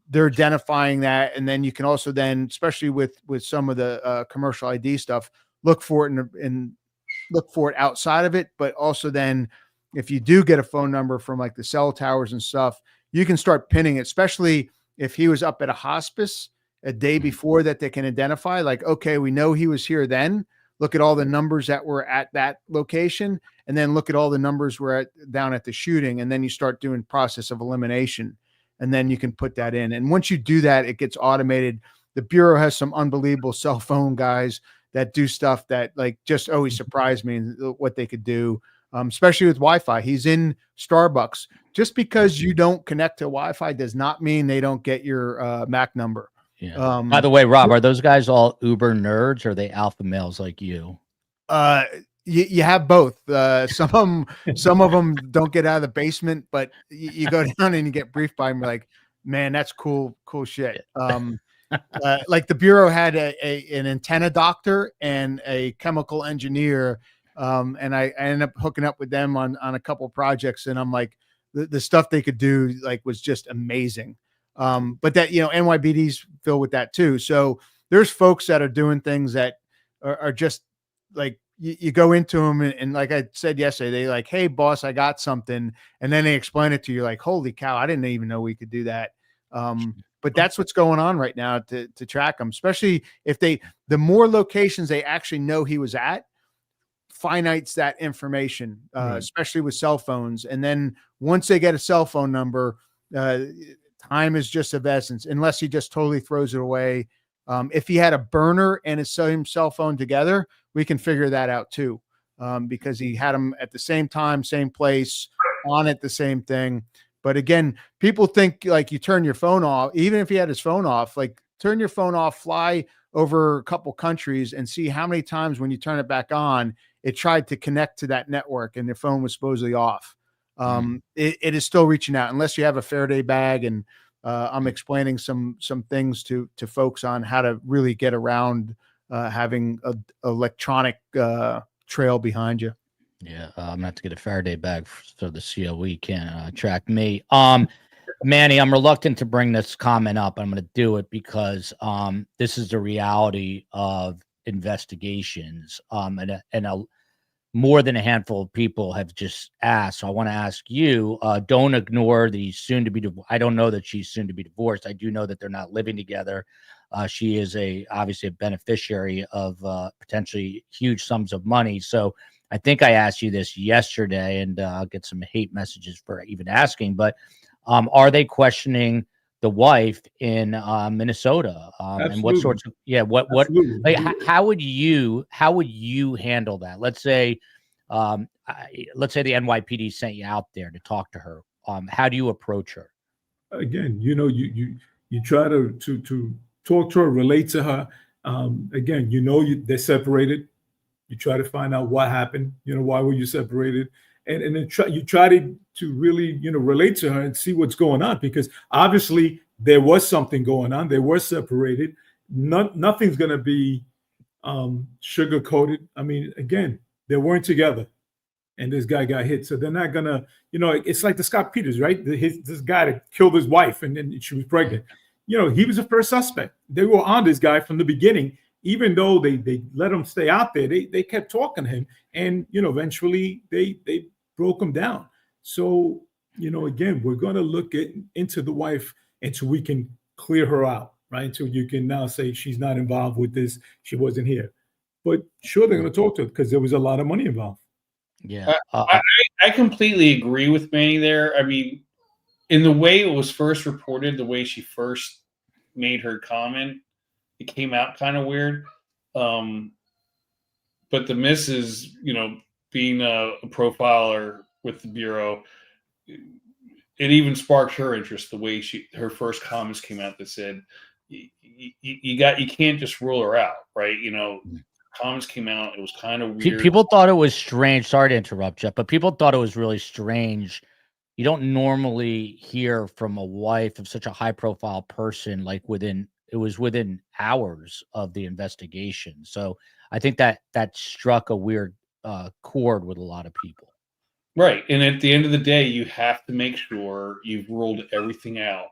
they're identifying that. And then you can also then, especially with some of the commercial ID stuff, look for it and look for it outside of it. But also then if you do get a phone number from like the cell towers and stuff, you can start pinning it, especially if he was up at a hospice a day before that they can identify, like, okay, we know he was here then. Look at all the numbers that were at that location, and then look at all the numbers were down at the shooting. And then you start doing process of elimination. and then you can put that in. And once you do that, it gets automated. The Bureau has some unbelievable cell phone guys that do stuff that like just always surprise me and what they could do, especially with Wi-Fi. He's in Starbucks. Just because you don't connect to Wi-Fi does not mean they don't get your MAC number. Yeah. By the way, Rob, are those guys all uber nerds or are they alpha males like you? You have both. Some of them don't get out of the basement, but you go down and you get briefed by them. You're like, man, that's cool shit. Like the Bureau had an antenna doctor and a chemical engineer, and I ended up hooking up with them on a couple of projects, and I'm like, the stuff they could do like was just amazing. But that, NYPD's filled with that too. So there's folks that are doing things that are just like, you go into them and like I said yesterday, they like, hey boss, I got something. And then they explain it to you like, holy cow, I didn't even know we could do that. But that's what's going on right now to track them, especially if the more locations they actually know he was at, finites that information, especially with cell phones. And then once they get a cell phone number, time is just of essence, unless he just totally throws it away. If he had a burner and his same cell phone together, we can figure that out too, because he had them at the same time, same place, on at the same thing. But again, people think like you turn your phone off, even if he had his phone off, like turn your phone off, fly over a couple countries and see how many times when you turn it back on, it tried to connect to that network and the phone was supposedly off. It is still reaching out unless you have a Faraday bag. And I'm explaining some things to folks on how to really get around having a electronic trail behind you. Yeah, I'm gonna have to get a Faraday bag so the COE can't track me. Manny, I'm reluctant to bring this comment up. I'm going to do it because this is the reality of investigations. And more than a handful of people have just asked. So I want to ask you, don't ignore the soon to be. I don't know that she's soon to be divorced. I do know that they're not living together. She is obviously a beneficiary of potentially huge sums of money. So I think I asked you this yesterday, and I'll get some hate messages for even asking, but are they questioning the wife in Minnesota? And what sorts of, like, how would you handle that? Let's say the NYPD sent you out there to talk to her. How do you approach her? Again, you try to talk to her, relate to her. Again, they're separated. You try to find out what happened. Why were you separated? And then you try to really, relate to her and see what's going on, because obviously there was something going on. They were separated. Nothing's going to be sugar coated. I mean, again, they weren't together, and this guy got hit. So they're not going to, it's like the Scott Peters, right? This guy that killed his wife and then she was pregnant. He was the first suspect. They were on this guy from the beginning. Even though they let him stay out there, they kept talking to him, and eventually they broke him down. So again, we're going to look into the wife until we can clear her out, right? Until you can now say she's not involved with this, she wasn't here. But sure, they're going to talk to her because there was a lot of money involved. Yeah, I completely agree with Manny there. I mean, in the way it was first reported, the way she first made her comment, it came out kind of weird. But the missus, being a profiler with the Bureau, it even sparked her interest. The way her first comments came out that said, you can't just rule her out, right? Comments came out. It was kind of weird. People thought it was strange. Sorry to interrupt, Jeff, but people thought it was really strange. You don't normally hear from a wife of such a high profile person, like within hours of the investigation. So I think that struck a weird chord with a lot of people. Right. And at the end of the day, you have to make sure you've ruled everything out,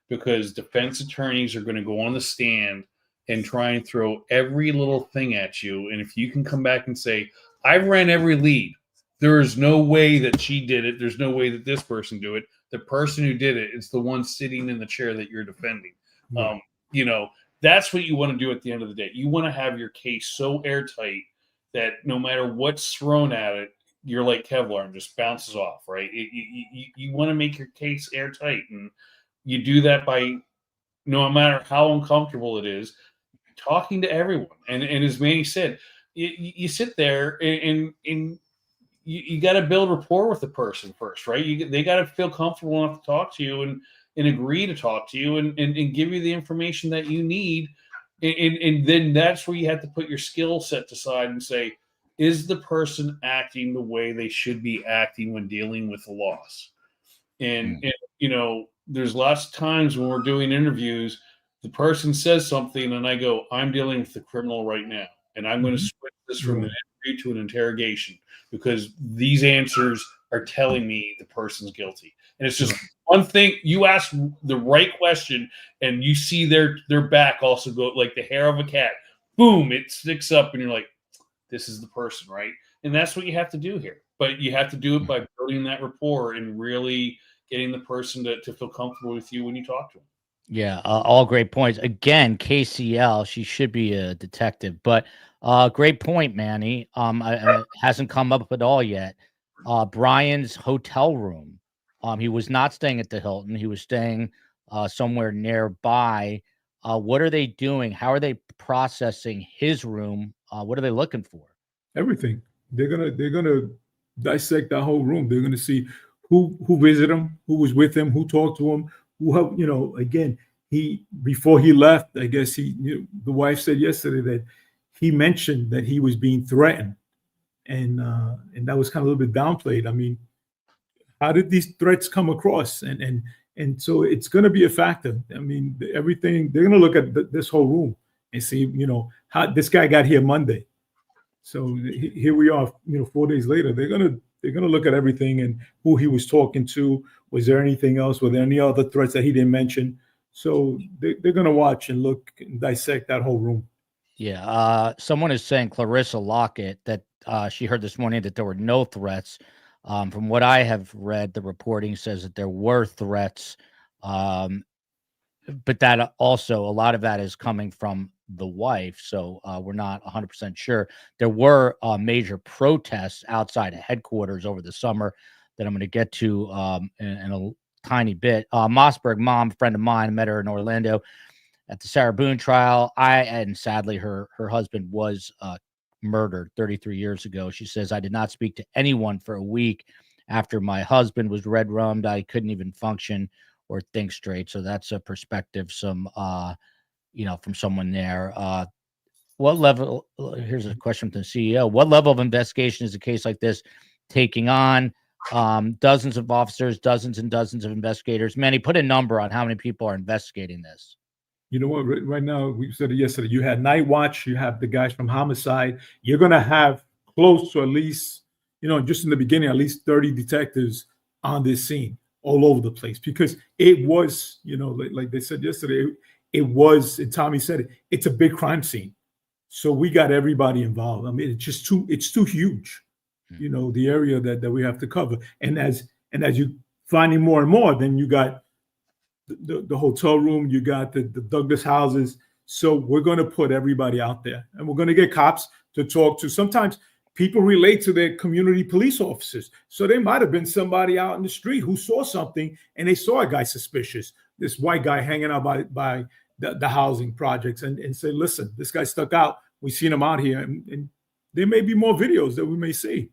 because defense attorneys are going to go on the stand and try and throw every little thing at you. And if you can come back and say, I ran every lead, there is no way that she did it. There's no way that this person do it. The person who did it is the one sitting in the chair that you're defending. That's what you want to do at the end of the day. You want to have your case so airtight that no matter what's thrown at it, you're like Kevlar and just bounces off, right? You want to make your case airtight. And you do that by, no matter how uncomfortable it is, talking to everyone. And as Manny said, you sit there and you got to build rapport with the person first, right? They got to feel comfortable enough to talk to you and agree to talk to you and give you the information that you need. And then that's where you have to put your skill set aside and say, is the person acting the way they should be acting when dealing with a loss? And there's lots of times when we're doing interviews, the person says something and I go, I'm dealing with the criminal right now. And I'm going to switch this from an interview to an interrogation because these answers are telling me the person's guilty. And it's just one thing. You ask the right question and you see their back also go like the hair of a cat. Boom, it sticks up and you're like, this is the person, right? And that's what you have to do here. But you have to do it by building that rapport and really getting the person to feel comfortable with you when you talk to them. Yeah, all great points. Again, KCL, she should be a detective, but great point, Manny. It hasn't come up at all yet. Brian's hotel room. He was not staying at the Hilton. He was staying somewhere nearby. What are they doing? How are they processing his room? What are they looking for? Everything. They're gonna dissect that whole room. They're gonna see who visited him, who was with him, who talked to him, who helped. Again, before he left, I guess the wife said yesterday that he mentioned that he was being threatened, and that was kind of a little bit downplayed. I mean, how did these threats come across? And so it's going to be a factor. I mean, everything, they're going to look at this whole room and see, how this guy got here Monday. So here we are, 4 days later. They're gonna look at everything and who he was talking to. Was there anything else? Were there any other threats that he didn't mention? So they're gonna watch and look and dissect that whole room. Yeah. Someone is saying Clarissa Lockett that she heard this morning that there were no threats. From what I have read, the reporting says that there were threats, but that also a lot of that is coming from the wife. So we're not 100% sure. There were major protests outside of headquarters over the summer that I'm going to get to in a tiny bit. Mossberg mom, a friend of mine, met her in Orlando at the Sarah Boone trial. And sadly, her husband was murdered 33 years ago. She says, I did not speak to anyone for a week after my husband was red rummed. I couldn't even function or think straight. So that's a perspective, from someone there. What level, here's a question from the CEO. What level of investigation is a case like this taking on? Dozens of officers, dozens and dozens of investigators. Manny, put a number on how many people are investigating this. You know what? Right now, we said it yesterday. You had Night Watch. You have the guys from Homicide. You're going to have close to at least, just in the beginning, at least 30 detectives on this scene all over the place because it was, like they said yesterday, it was, and Tommy said it, it's a big crime scene. So we got everybody involved. I mean, it's too huge, the area that we have to cover. And as you finding more and more, then you got the hotel room, you got the Douglas houses. So we're going to put everybody out there and we're going to get cops to talk to. Sometimes people relate to their community police officers. So there might have been somebody out in the street who saw something and they saw a guy suspicious, this white guy hanging out by the housing projects and say, listen, this guy stuck out. We seen him out here. And there may be more videos that we may see.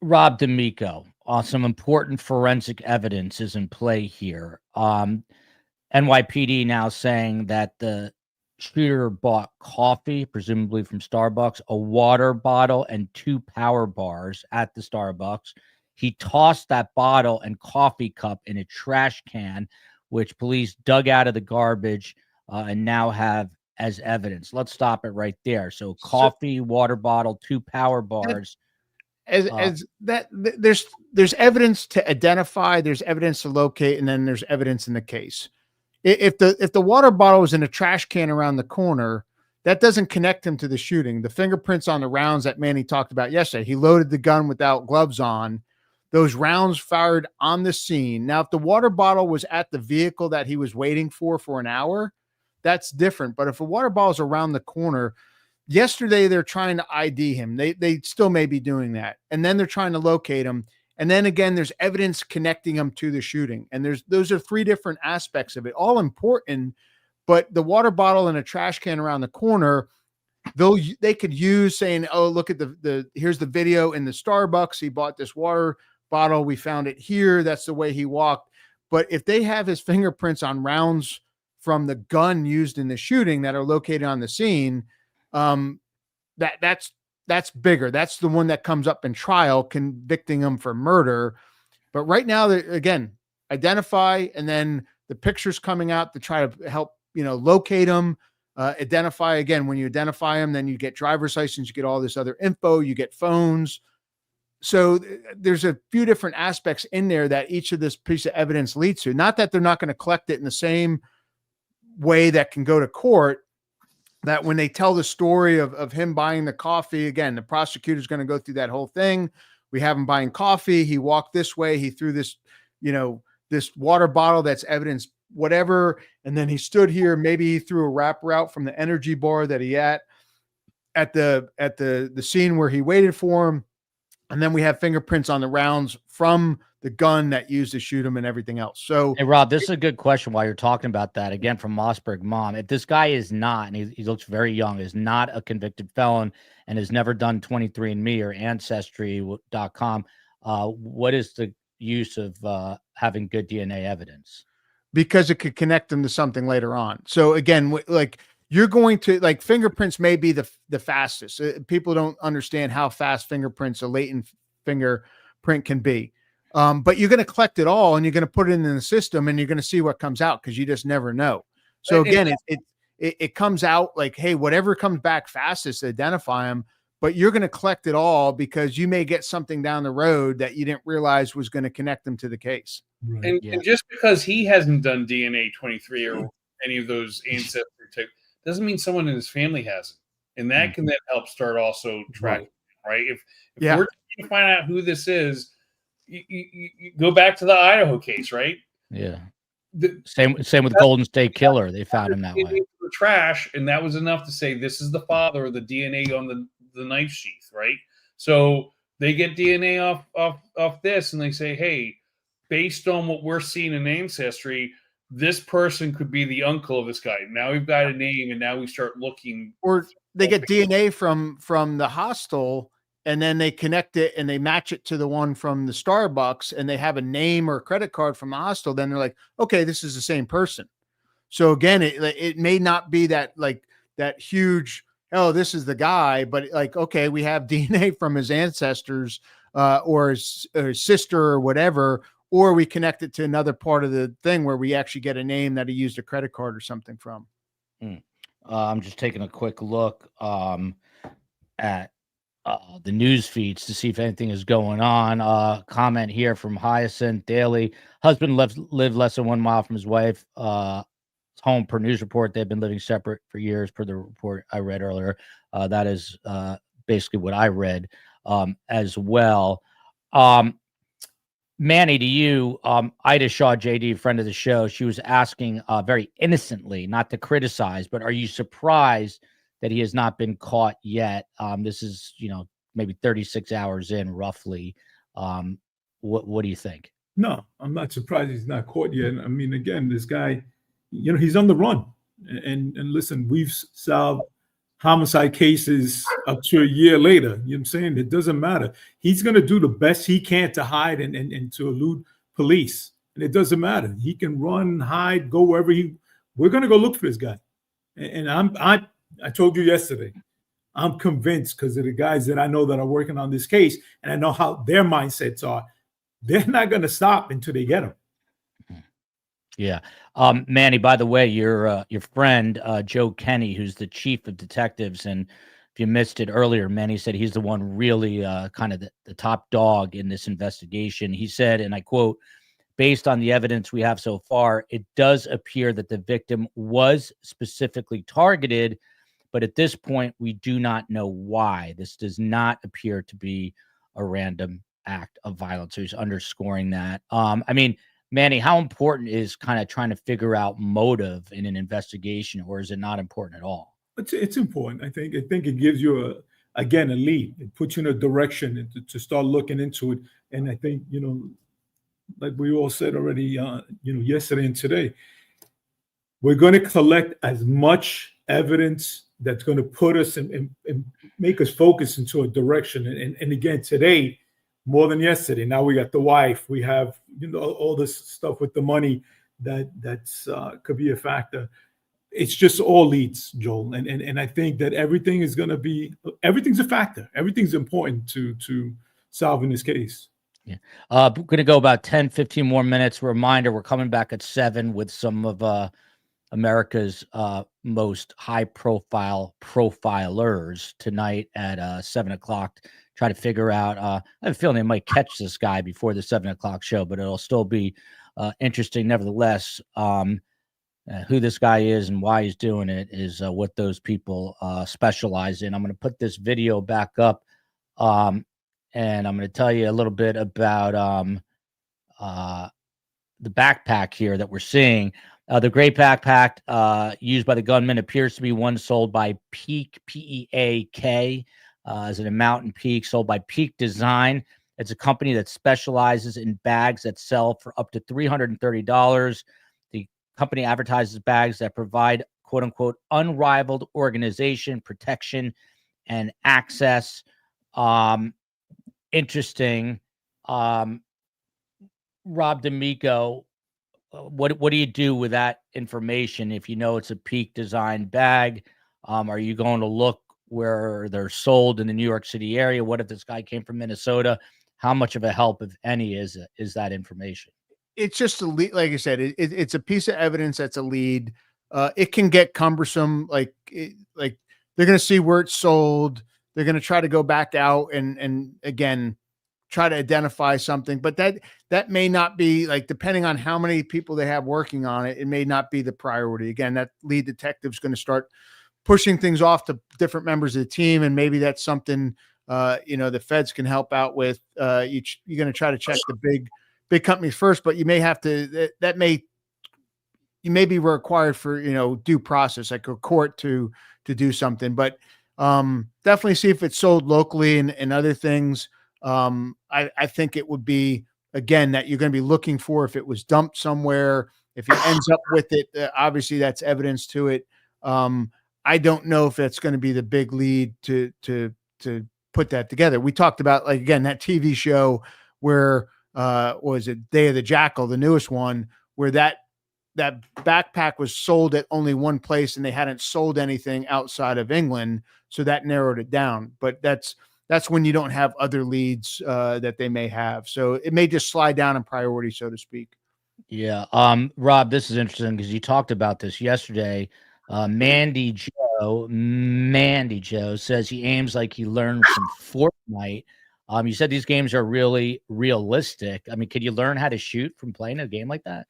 Rob D'Amico, some important forensic evidence is in play here. NYPD now saying that the shooter bought coffee, presumably from Starbucks, a water bottle, and 2 power bars at the Starbucks. He tossed that bottle and coffee cup in a trash can, which police dug out of the garbage and now have as evidence. Let's stop it right there. So coffee, water bottle, 2 power bars. There's evidence to identify, there's evidence to locate, and then there's evidence in the case. If the water bottle was in a trash can around the corner, that doesn't connect him to the shooting. The fingerprints on the rounds that Manny talked about yesterday, he loaded the gun without gloves on. Those rounds fired on the scene. Now, if the water bottle was at the vehicle that he was waiting for an hour, that's different. But if a water bottle is around the corner, yesterday they're trying to ID him. They still may be doing that. And then they're trying to locate him. And then again, there's evidence connecting them to the shooting. And those are 3 different aspects of it, all important. But the water bottle and a trash can around the corner, they could use saying, oh, look at here's the video in the Starbucks. He bought this water bottle. We found it here. That's the way he walked. But if they have his fingerprints on rounds from the gun used in the shooting that are located on the scene, that's bigger. That's the one that comes up in trial, convicting them for murder. But right now, again, identify, and then the pictures coming out to try to help, locate them, identify. Again, when you identify them, then you get driver's license, you get all this other info, you get phones. So there's a few different aspects in there that each of this piece of evidence leads to. Not that they're not going to collect it in the same way that can go to court, that when they tell the story of him buying the coffee, again, the prosecutor's going to go through that whole thing. We have him buying coffee. He walked this way. He threw this, this water bottle that's evidence, whatever. And then he stood here. Maybe he threw a wrapper out from the energy bar that he at the scene where he waited for him. And then we have fingerprints on the rounds from the gun that used to shoot him and everything else. So, hey, Rob, this is a good question while you're talking about that. Again, from Mossberg Mom. If this guy is not, and he looks very young, is not a convicted felon and has never done 23andMe or Ancestry.com, what is the use of having good DNA evidence? Because it could connect them to something later on. So again, you're going to fingerprints may be the fastest. People don't understand how fast fingerprints, a latent fingerprint can be. But you're going to collect it all and you're going to put it in the system and you're going to see what comes out, because you just never know. So again, it comes out like, hey, whatever comes back fastest, identify them, but you're going to collect it all because you may get something down the road that you didn't realize was going to connect them to the case. Right. And just because he hasn't done DNA 23 or any of those ancestry type doesn't mean someone in his family hasn't. And that can then help start also tracking, right? If we're trying to find out who this is, you go back to the Idaho case, right? Yeah. Same with Golden State Killer. They found him that way. The trash, and that was enough to say this is the father of the DNA on the knife sheath, right? So they get DNA off this, and they say, hey, based on what we're seeing in Ancestry, this person could be the uncle of this guy. Now we've got a name, and now we start looking. Or they get DNA from the hostel, and then they connect it and they match it to the one from the Starbucks, and they have a name or a credit card from the hostel. Then they're like, okay, this is the same person. So again, it may not be that huge, oh, this is the guy, but okay, we have DNA from his ancestors or his sister or whatever, or we connect it to another part of the thing where we actually get a name that he used a credit card or something from. I'm just taking a quick look at the news feeds to see if anything is going on. Comment here from Hyacinth Daily. Husband lived less than 1 mile from his wife. Home per news report. They've been living separate for years, per the report I read earlier. That is basically what I read as well. Manny, to you, Ida Shaw, JD, friend of the show, she was asking very innocently, not to criticize, but are you surprised that he has not been caught yet? This is, maybe 36 hours in, roughly. What do you think? No, I'm not surprised he's not caught yet. I mean, again, this guy, he's on the run. And listen, we've solved homicide cases up to a year later. You know what I'm saying? It doesn't matter. He's going to do the best he can to hide and to elude police. And it doesn't matter. He can run, hide, go wherever we're going to go look for this guy. And I told you yesterday, I'm convinced, because of the guys that I know that are working on this case, and I know how their mindsets are, they're not going to stop until they get him. Yeah. Manny, by the way, your friend, Joe Kenny, who's the chief of detectives, and if you missed it earlier, Manny said he's the one really kind of the top dog in this investigation. He said, and I quote, based on the evidence we have so far, it does appear that the victim was specifically targeted, but at this point, we do not know why. This does not appear to be a random act of violence. So he's underscoring that. I mean, Manny, how important is kind of trying to figure out motive in an investigation, or is it not important at all? It's important. I think it gives you again, a lead. It puts you in a direction to start looking into it. And I think, like we all said already, yesterday and today, we're going to collect as much evidence that's going to put us and make us focus into a direction. And again, today, more than yesterday, now we got the wife, we have, all this stuff with the money that's could be a factor. It's just all leads, Joel. And I think that everything's a factor. Everything's important to solving this case. Yeah. We're going to go about 10, 15 more minutes. Reminder, we're coming back at 7 with some of America's most high-profile profilers tonight at 7:00. Try to figure out. I have a feeling they might catch this guy before the 7:00 show, but it'll still be interesting nevertheless. Who this guy is and why he's doing it is what those people specialize in. I'm going to put this video back up, and I'm going to tell you a little bit about the backpack here that we're seeing. The gray backpack used by the gunman appears to be one sold by Peak, P-E-A-K, as in a mountain peak, sold by Peak Design. It's a company that specializes in bags that sell for up to $330. The company advertises bags that provide, quote unquote, unrivaled organization, protection, and access. Interesting. Rob D'Amico, what do you do with that information if you know it's a Peak Design bag? Are you going to look where they're sold in the New York City area? What if this guy came from Minnesota? How much of a help, if any, is that information? It's just a lead. Like I said, it's a piece of evidence that's a lead. It can get cumbersome. Like they're going to see where it's sold. They're going to try to go back out and again, try to identify something, but that may not be, like, depending on how many people they have working on it, it may not be the priority. Again, that lead detective's going to start pushing things off to different members of the team. And maybe that's something, the feds can help out with. You're going to try to check the big companies first, but you may have to, you may be required for, due process, like a court to do something, but definitely see if it's sold locally and other things. I think it would be, again, that you're going to be looking for if it was dumped somewhere, if he ends up with it, obviously that's evidence to it. I don't know if that's going to be the big lead to put that together. We talked about, like, again, that TV show where, was it Day of the Jackal, the newest one, where that backpack was sold at only one place and they hadn't sold anything outside of England. So that narrowed it down, but that's when you don't have other leads that they may have. So it may just slide down in priority, so to speak. Yeah. Rob, this is interesting because you talked about this yesterday. Mandy Joe says he aims like he learned from Fortnite. You said these games are really realistic. I mean, could you learn how to shoot from playing a game like that?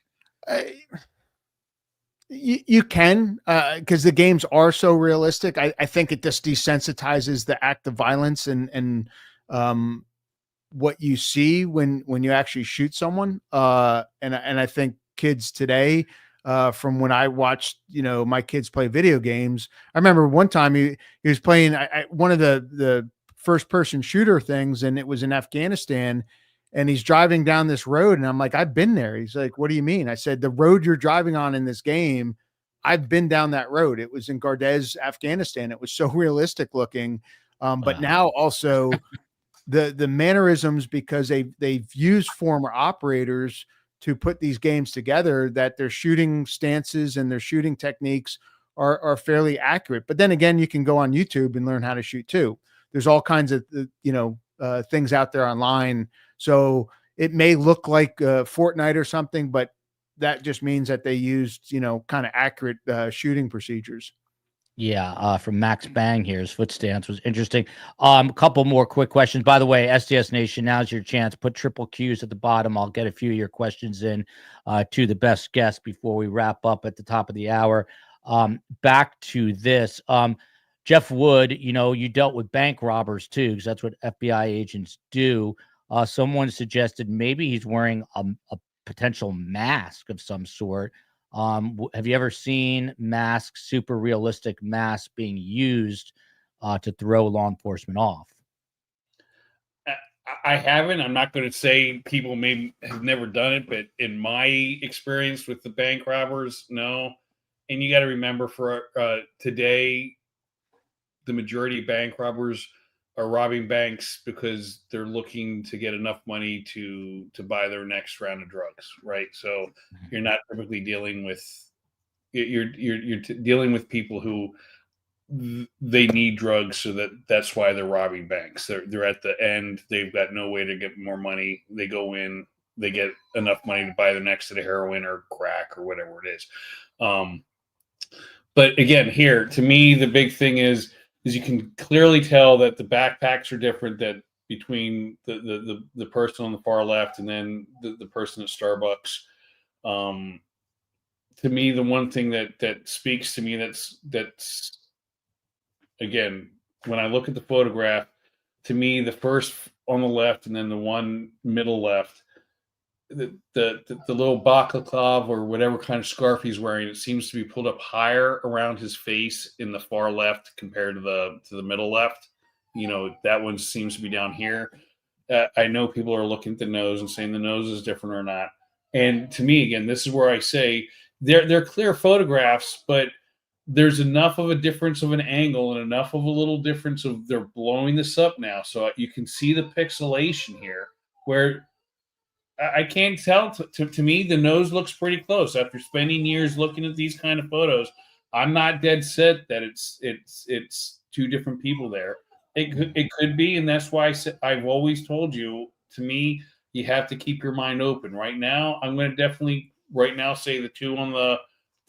You can, because the games are so realistic. I think it just desensitizes the act of violence and what you see when you actually shoot someone. And I think kids today, from when I watched, my kids play video games, I remember one time he was playing one of the first person shooter things, and it was in Afghanistan. And he's driving down this road, and I'm like, I've been there. He's like, what do you mean? I said, the road you're driving on in this game, I've been down that road. It was in Gardez, Afghanistan. It was so realistic looking. But now also the mannerisms, because they've used former operators to put these games together, that their shooting stances and their shooting techniques are fairly accurate. But then again, you can go on YouTube and learn how to shoot too. There's all kinds of, things out there online. So it may look like Fortnite or something, but that just means that they used, kind of accurate shooting procedures. Yeah. From Max Bang here, his foot stance was interesting. A couple more quick questions. By the way, SDS Nation, now's your chance. Put triple Qs at the bottom. I'll get a few of your questions in to the best guest before we wrap up at the top of the hour. Back to this. Jeff Wood, you dealt with bank robbers too, because that's what FBI agents do. Someone suggested maybe he's wearing a potential mask of some sort. Have you ever seen masks, super realistic masks being used to throw law enforcement off? I haven't. I'm not going to say people may have never done it, but in my experience with the bank robbers, no. And you got to remember, for today, the majority of bank robbers are robbing banks because they're looking to get enough money to buy their next round of drugs, right? So you're not typically dealing with dealing with people who they need drugs, so that's why they're robbing banks. They're at the end. They've got no way to get more money. They go in, they get enough money to buy the next to the heroin or crack or whatever it is. But again, here, to me, the big thing is you can clearly tell that the backpacks are different, that between the person on the far left and then the person at Starbucks. To me, the one thing that speaks to me, that's again, when I look at the photograph, to me, the first on the left and then the one middle left, the little balaclava or whatever kind of scarf he's wearing, it seems to be pulled up higher around his face in the far left compared to the middle left. You know, that one seems to be down here. I know people are looking at the nose and saying the nose is different or not. And to me, again, this is where I say they're clear photographs, but there's enough of a difference of an angle and enough of a little difference of they're blowing this up now. So you can see the pixelation here where I can't tell. To me, the nose looks pretty close. After spending years looking at these kind of photos, I'm not dead set that it's two different people there. It could be, and that's why I've always told you, to me, you have to keep your mind open. Right now, I'm going to definitely say the two on the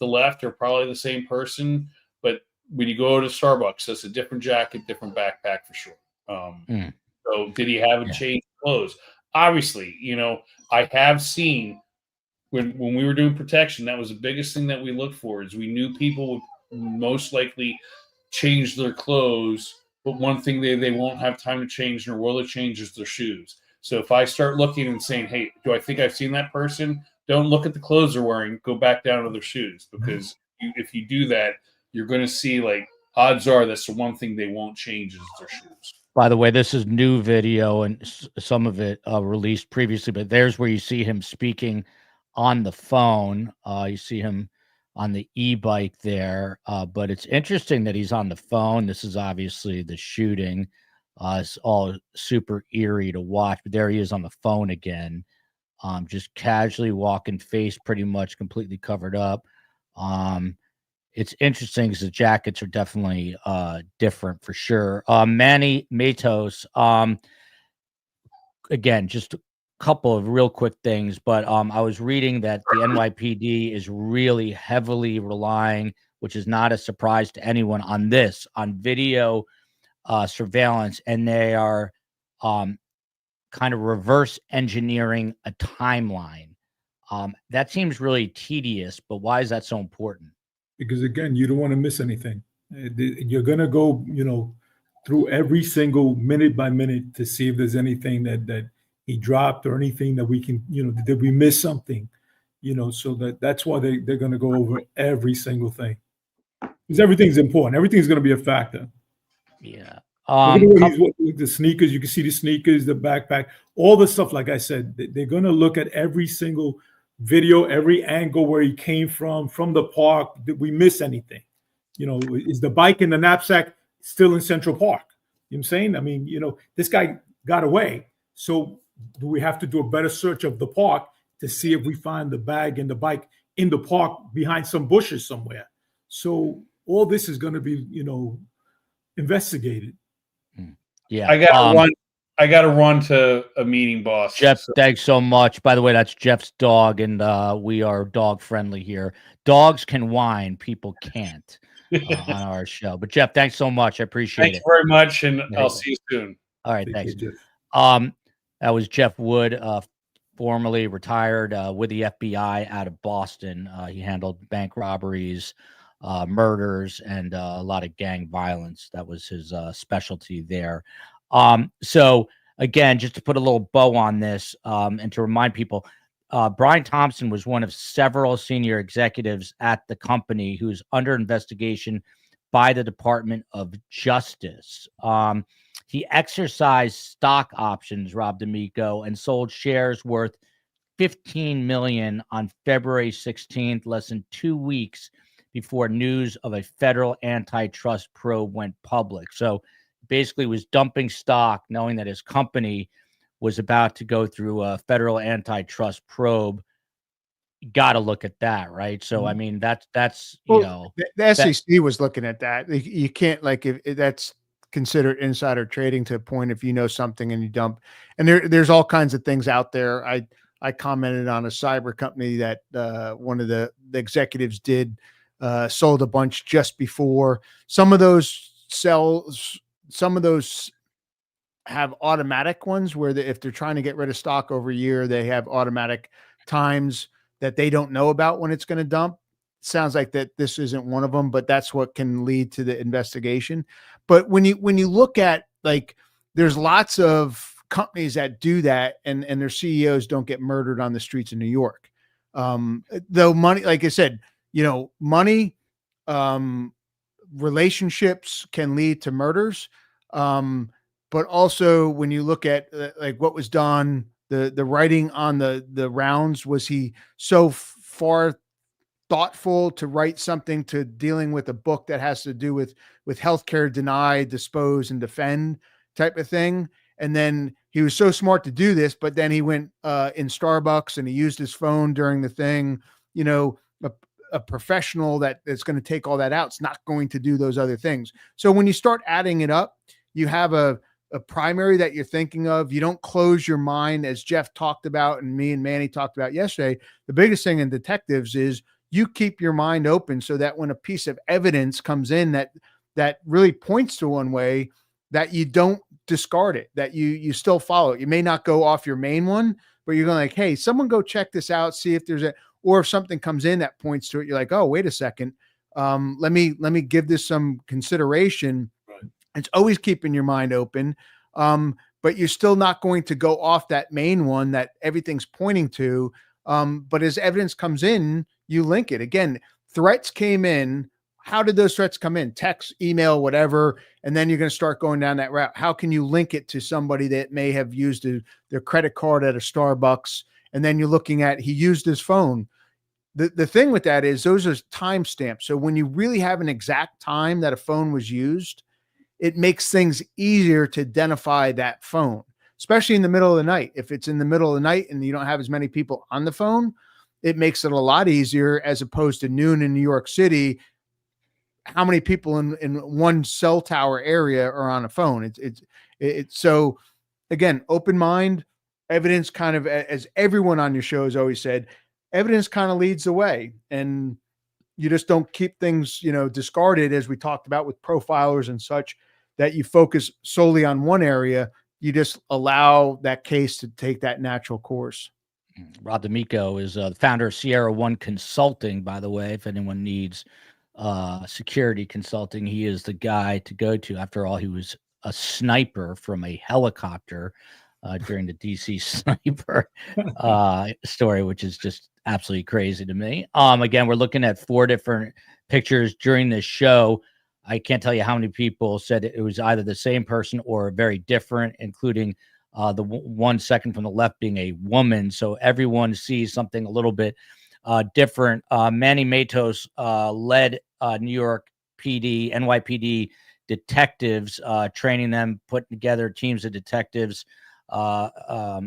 left are probably the same person, but when you go to Starbucks, that's a different jacket, different backpack for sure. So did he have a change of clothes? Obviously, you know, I have seen when we were doing protection, that was the biggest thing that we looked for, is we knew people would most likely change their clothes, but one thing they won't have time to change, nor will it change, is their shoes. So if I start looking and saying, hey, do I think I've seen that person? Don't look at the clothes they're wearing. Go back down to their shoes, because if you do that, you're going to see, like, odds are that's the one thing they won't change is their shoes. By the way, this is new video, and some of it released previously, but there's where you see him speaking on the phone. You see him on the e-bike there, but it's interesting that he's on the phone. This is obviously the shooting. It's all super eerie to watch, but there he is on the phone again, just casually walking, face pretty much completely covered up. It's interesting because the jackets are definitely different for sure. Manny Matos, again, just a couple of real quick things, but I was reading that the NYPD is really heavily relying, which is not a surprise to anyone, on video surveillance, and they are kind of reverse engineering a timeline. That seems really tedious, but why is that so important? Because again, you don't want to miss anything. You're going to go, through every single minute by minute to see if there's anything that he dropped or anything that we can, did we miss something, so that's why they're going to go over every single thing. Because everything's important. Everything's going to be a factor. Yeah. The sneakers, you can see the sneakers, the backpack, all the stuff. Like I said, they're going to look at every single video, every angle, where he came from the park. Did we miss anything? Is the bike in the knapsack still in Central Park? You know what I'm saying? I mean, this guy got away. So do we have to do a better search of the park to see if we find the bag and the bike in the park behind some bushes somewhere? So all this is going to be, investigated. Yeah. I got to run to a meeting, boss. Jeff, thanks so much. By the way, that's Jeff's dog, and we are dog friendly here. Dogs can whine, people can't on our show. But Jeff, thanks so much. I appreciate it. Thanks very much, and I'll see you soon. All right, thanks. Jeff. That was Jeff Wood, formerly retired with the FBI out of Boston. He handled bank robberies, murders, and a lot of gang violence. That was his specialty there. So again, just to put a little bow on this, and to remind people, Brian Thompson was one of several senior executives at the company who's under investigation by the Department of Justice. He exercised stock options, Rob D'Amico, and sold shares worth $15 million on February 16th, less than 2 weeks before news of a federal antitrust probe went public. So basically was dumping stock knowing that his company was about to go through a federal antitrust probe. You got to look at that, right? So, I mean, that's you know, the SEC was looking at that. You can't, like, if that's considered insider trading to a point if you know something and you dump. And there's all kinds of things out there. I commented on a cyber company that one of the executives did, sold a bunch just before. Some of those have automatic ones where if they're trying to get rid of stock over a year, they have automatic times that they don't know about when it's going to dump. Sounds like that this isn't one of them, but that's what can lead to the investigation. But when you look at, like, there's lots of companies that do that and their CEOs don't get murdered on the streets of New York. Though money, like I said, money, relationships can lead to murders. But also when you look at like what was done, the writing on the rounds, was he so far thoughtful to write something to dealing with a book that has to do with healthcare, deny, dispose, and defend type of thing. And then he was so smart to do this, but then he went in Starbucks and he used his phone during the thing. A professional that is going to take all that out, it's not going to do those other things. So when you start adding it up, you have a primary that you're thinking of. You don't close your mind, as Jeff talked about and me and Manny talked about yesterday. The biggest thing in detectives is you keep your mind open so that when a piece of evidence comes in that really points to one way, that you don't discard it, that you still follow it. You may not go off your main one, but you're going like, hey, someone go check this out, see if there's or if something comes in that points to it, you're like, oh, wait a second. Let me give this some consideration. Right. It's always keeping your mind open. But you're still not going to go off that main one that everything's pointing to. But as evidence comes in, you link it. Again, threats came in. How did those threats come in? Text, email, whatever. And then you're going to start going down that route. How can you link it to somebody that may have used their credit card at a Starbucks? And then you're looking at, he used his phone. The thing with that is those are timestamps. So when you really have an exact time that a phone was used, it makes things easier to identify that phone, especially in the middle of the night. If it's in the middle of the night and you don't have as many people on the phone, it makes it a lot easier, as opposed to noon in New York City. How many people in one cell tower area are on a phone? It's so, again, open mind, evidence kind of, as everyone on your show has always said, evidence kind of leads the way, and you just don't keep things, discarded, as we talked about with profilers and such, that you focus solely on one area. You just allow that case to take that natural course. Rob D'Amico is the founder of Sierra One Consulting, by the way. If anyone needs security consulting, he is the guy to go to. After all, he was a sniper from a helicopter during the DC sniper story, which is just absolutely crazy to me. Again, we're looking at 4 different pictures during this show. I can't tell you how many people said it was either the same person or very different, including the 1 second from the left being a woman. So everyone sees something a little bit different. Manny Matos led New York PD, NYPD detectives, training them, putting together teams of detectives, a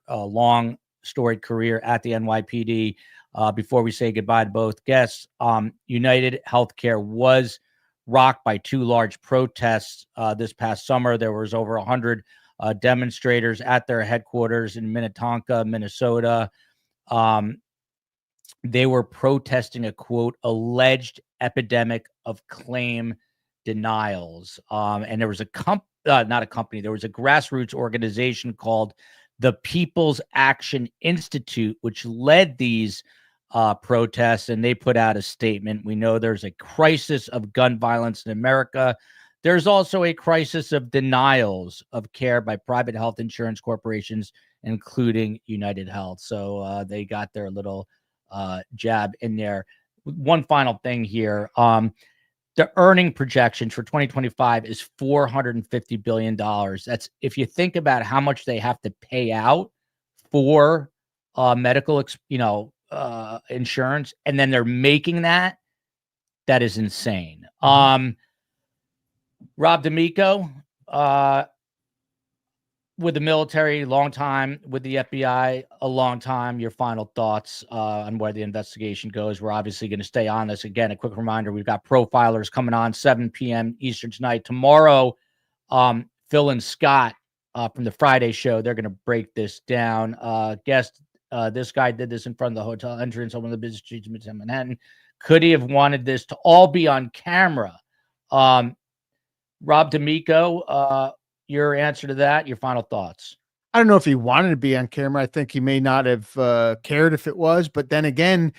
long storied career at the NYPD. Before we say goodbye to both guests, UnitedHealthcare was rocked by 2 large protests this past summer. There was over 100 demonstrators at their headquarters in Minnetonka, Minnesota. They were protesting a, quote, alleged epidemic of claim denials. And there was not a company, there was a grassroots organization called the People's Action Institute, which led these protests, and they put out a statement. We know there's a crisis of gun violence in America. There's also a crisis of denials of care by private health insurance corporations, including UnitedHealth. So they got their little jab in there. One final thing here. the earning projections for 2025 is $450 billion. That's, if you think about how much they have to pay out for medical, insurance, and then they're making that is insane. Rob D'Amico, with the military, long time, with the FBI, a long time. Your final thoughts on where the investigation goes. We're obviously going to stay on this. Again, a quick reminder, we've got Profilers coming on 7 p.m. Eastern tonight. Tomorrow, Phil and Scott from the Friday show, they're going to break this down. This guy did this in front of the hotel entrance on one of the business streets in Midtown Manhattan. Could he have wanted this to all be on camera? Rob D'Amico, your answer to that, your final thoughts. I don't know if he wanted to be on camera. I think he may not have cared if it was, but then again,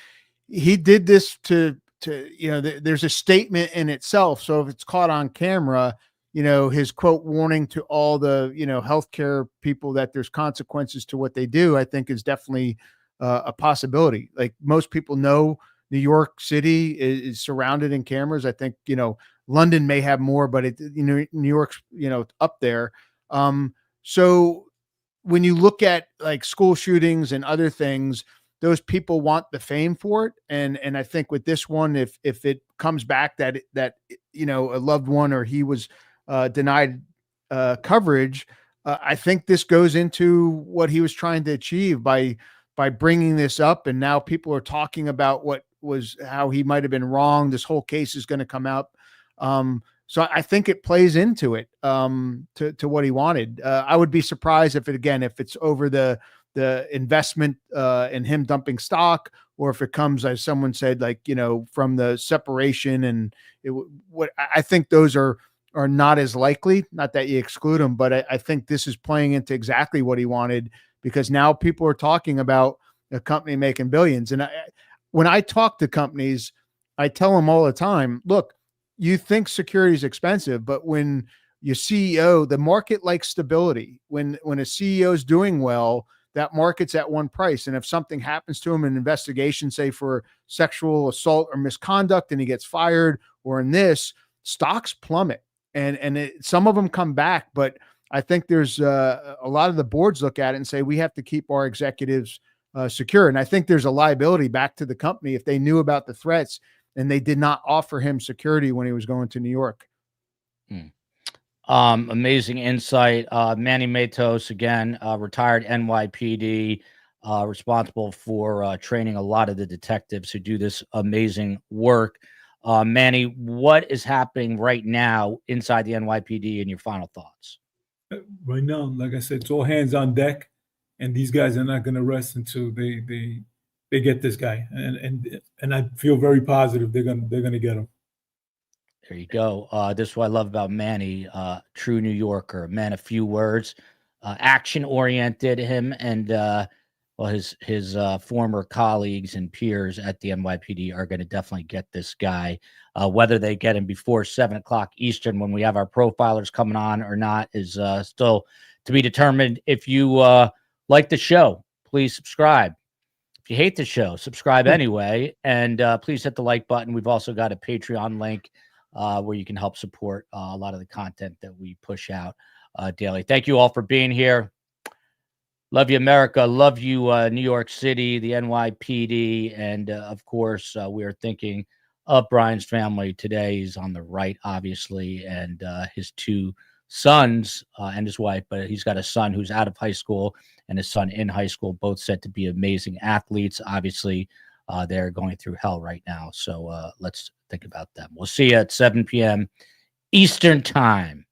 he did this to there's a statement in itself. So if it's caught on camera, his quote warning to all the, healthcare people that there's consequences to what they do, I think is definitely a possibility. Like most people know, New York City is surrounded in cameras. I think, London may have more, but New York's, up there. So when you look at like school shootings and other things, those people want the fame for it. And I think with this one, if it comes back that a loved one or he was denied coverage, I think this goes into what he was trying to achieve by bringing this up. And now people are talking about how he might've been wrong. This whole case is going to come out. So I think it plays into it, to what he wanted. I would be surprised if it's over the investment, in him dumping stock, or if it comes, as someone said, from the separation, and what I think those are not as likely, not that you exclude them, but I think this is playing into exactly what he wanted, because now people are talking about a company making billions. And when I talk to companies, I tell them all the time, look, you think security is expensive, but when your CEO, the market likes stability. When a CEO is doing well, that market's at one price. And if something happens to him in an investigation, say for sexual assault or misconduct, and he gets fired, or in this, stocks plummet. And some of them come back, but I think there's a lot of the boards look at it and say, we have to keep our executives secure. And I think there's a liability back to the company if they knew about the threats and they did not offer him security when he was going to New York. Amazing insight. Manny Matos, again, retired NYPD, responsible for training a lot of the detectives who do this amazing work. Manny, what is happening right now inside the NYPD, and your final thoughts? Right now, like I said, it's all hands on deck, and these guys are not going to rest until they get this guy, and I feel very positive they're gonna get him. There you go. This is what I love about Manny, true New Yorker, man, a few words, action oriented. Him and his former colleagues and peers at the NYPD are going to definitely get this guy. Whether they get him before 7 o'clock Eastern when we have our profilers coming on or not is still to be determined. If you like the show, please subscribe. If you hate the show, subscribe anyway, and please hit the like button. We've also got a Patreon link where you can help support a lot of the content that we push out daily. Thank you all for being here. Love you, America. Love you, New York City, the NYPD. And of course, we are thinking of Brian's family today. He's on the right, obviously, and his two sons and his wife. But he's got a son who's out of high school and his son in high school, both said to be amazing athletes. Obviously, they're going through hell right now. So let's think about them. We'll see you at 7 p.m. Eastern time.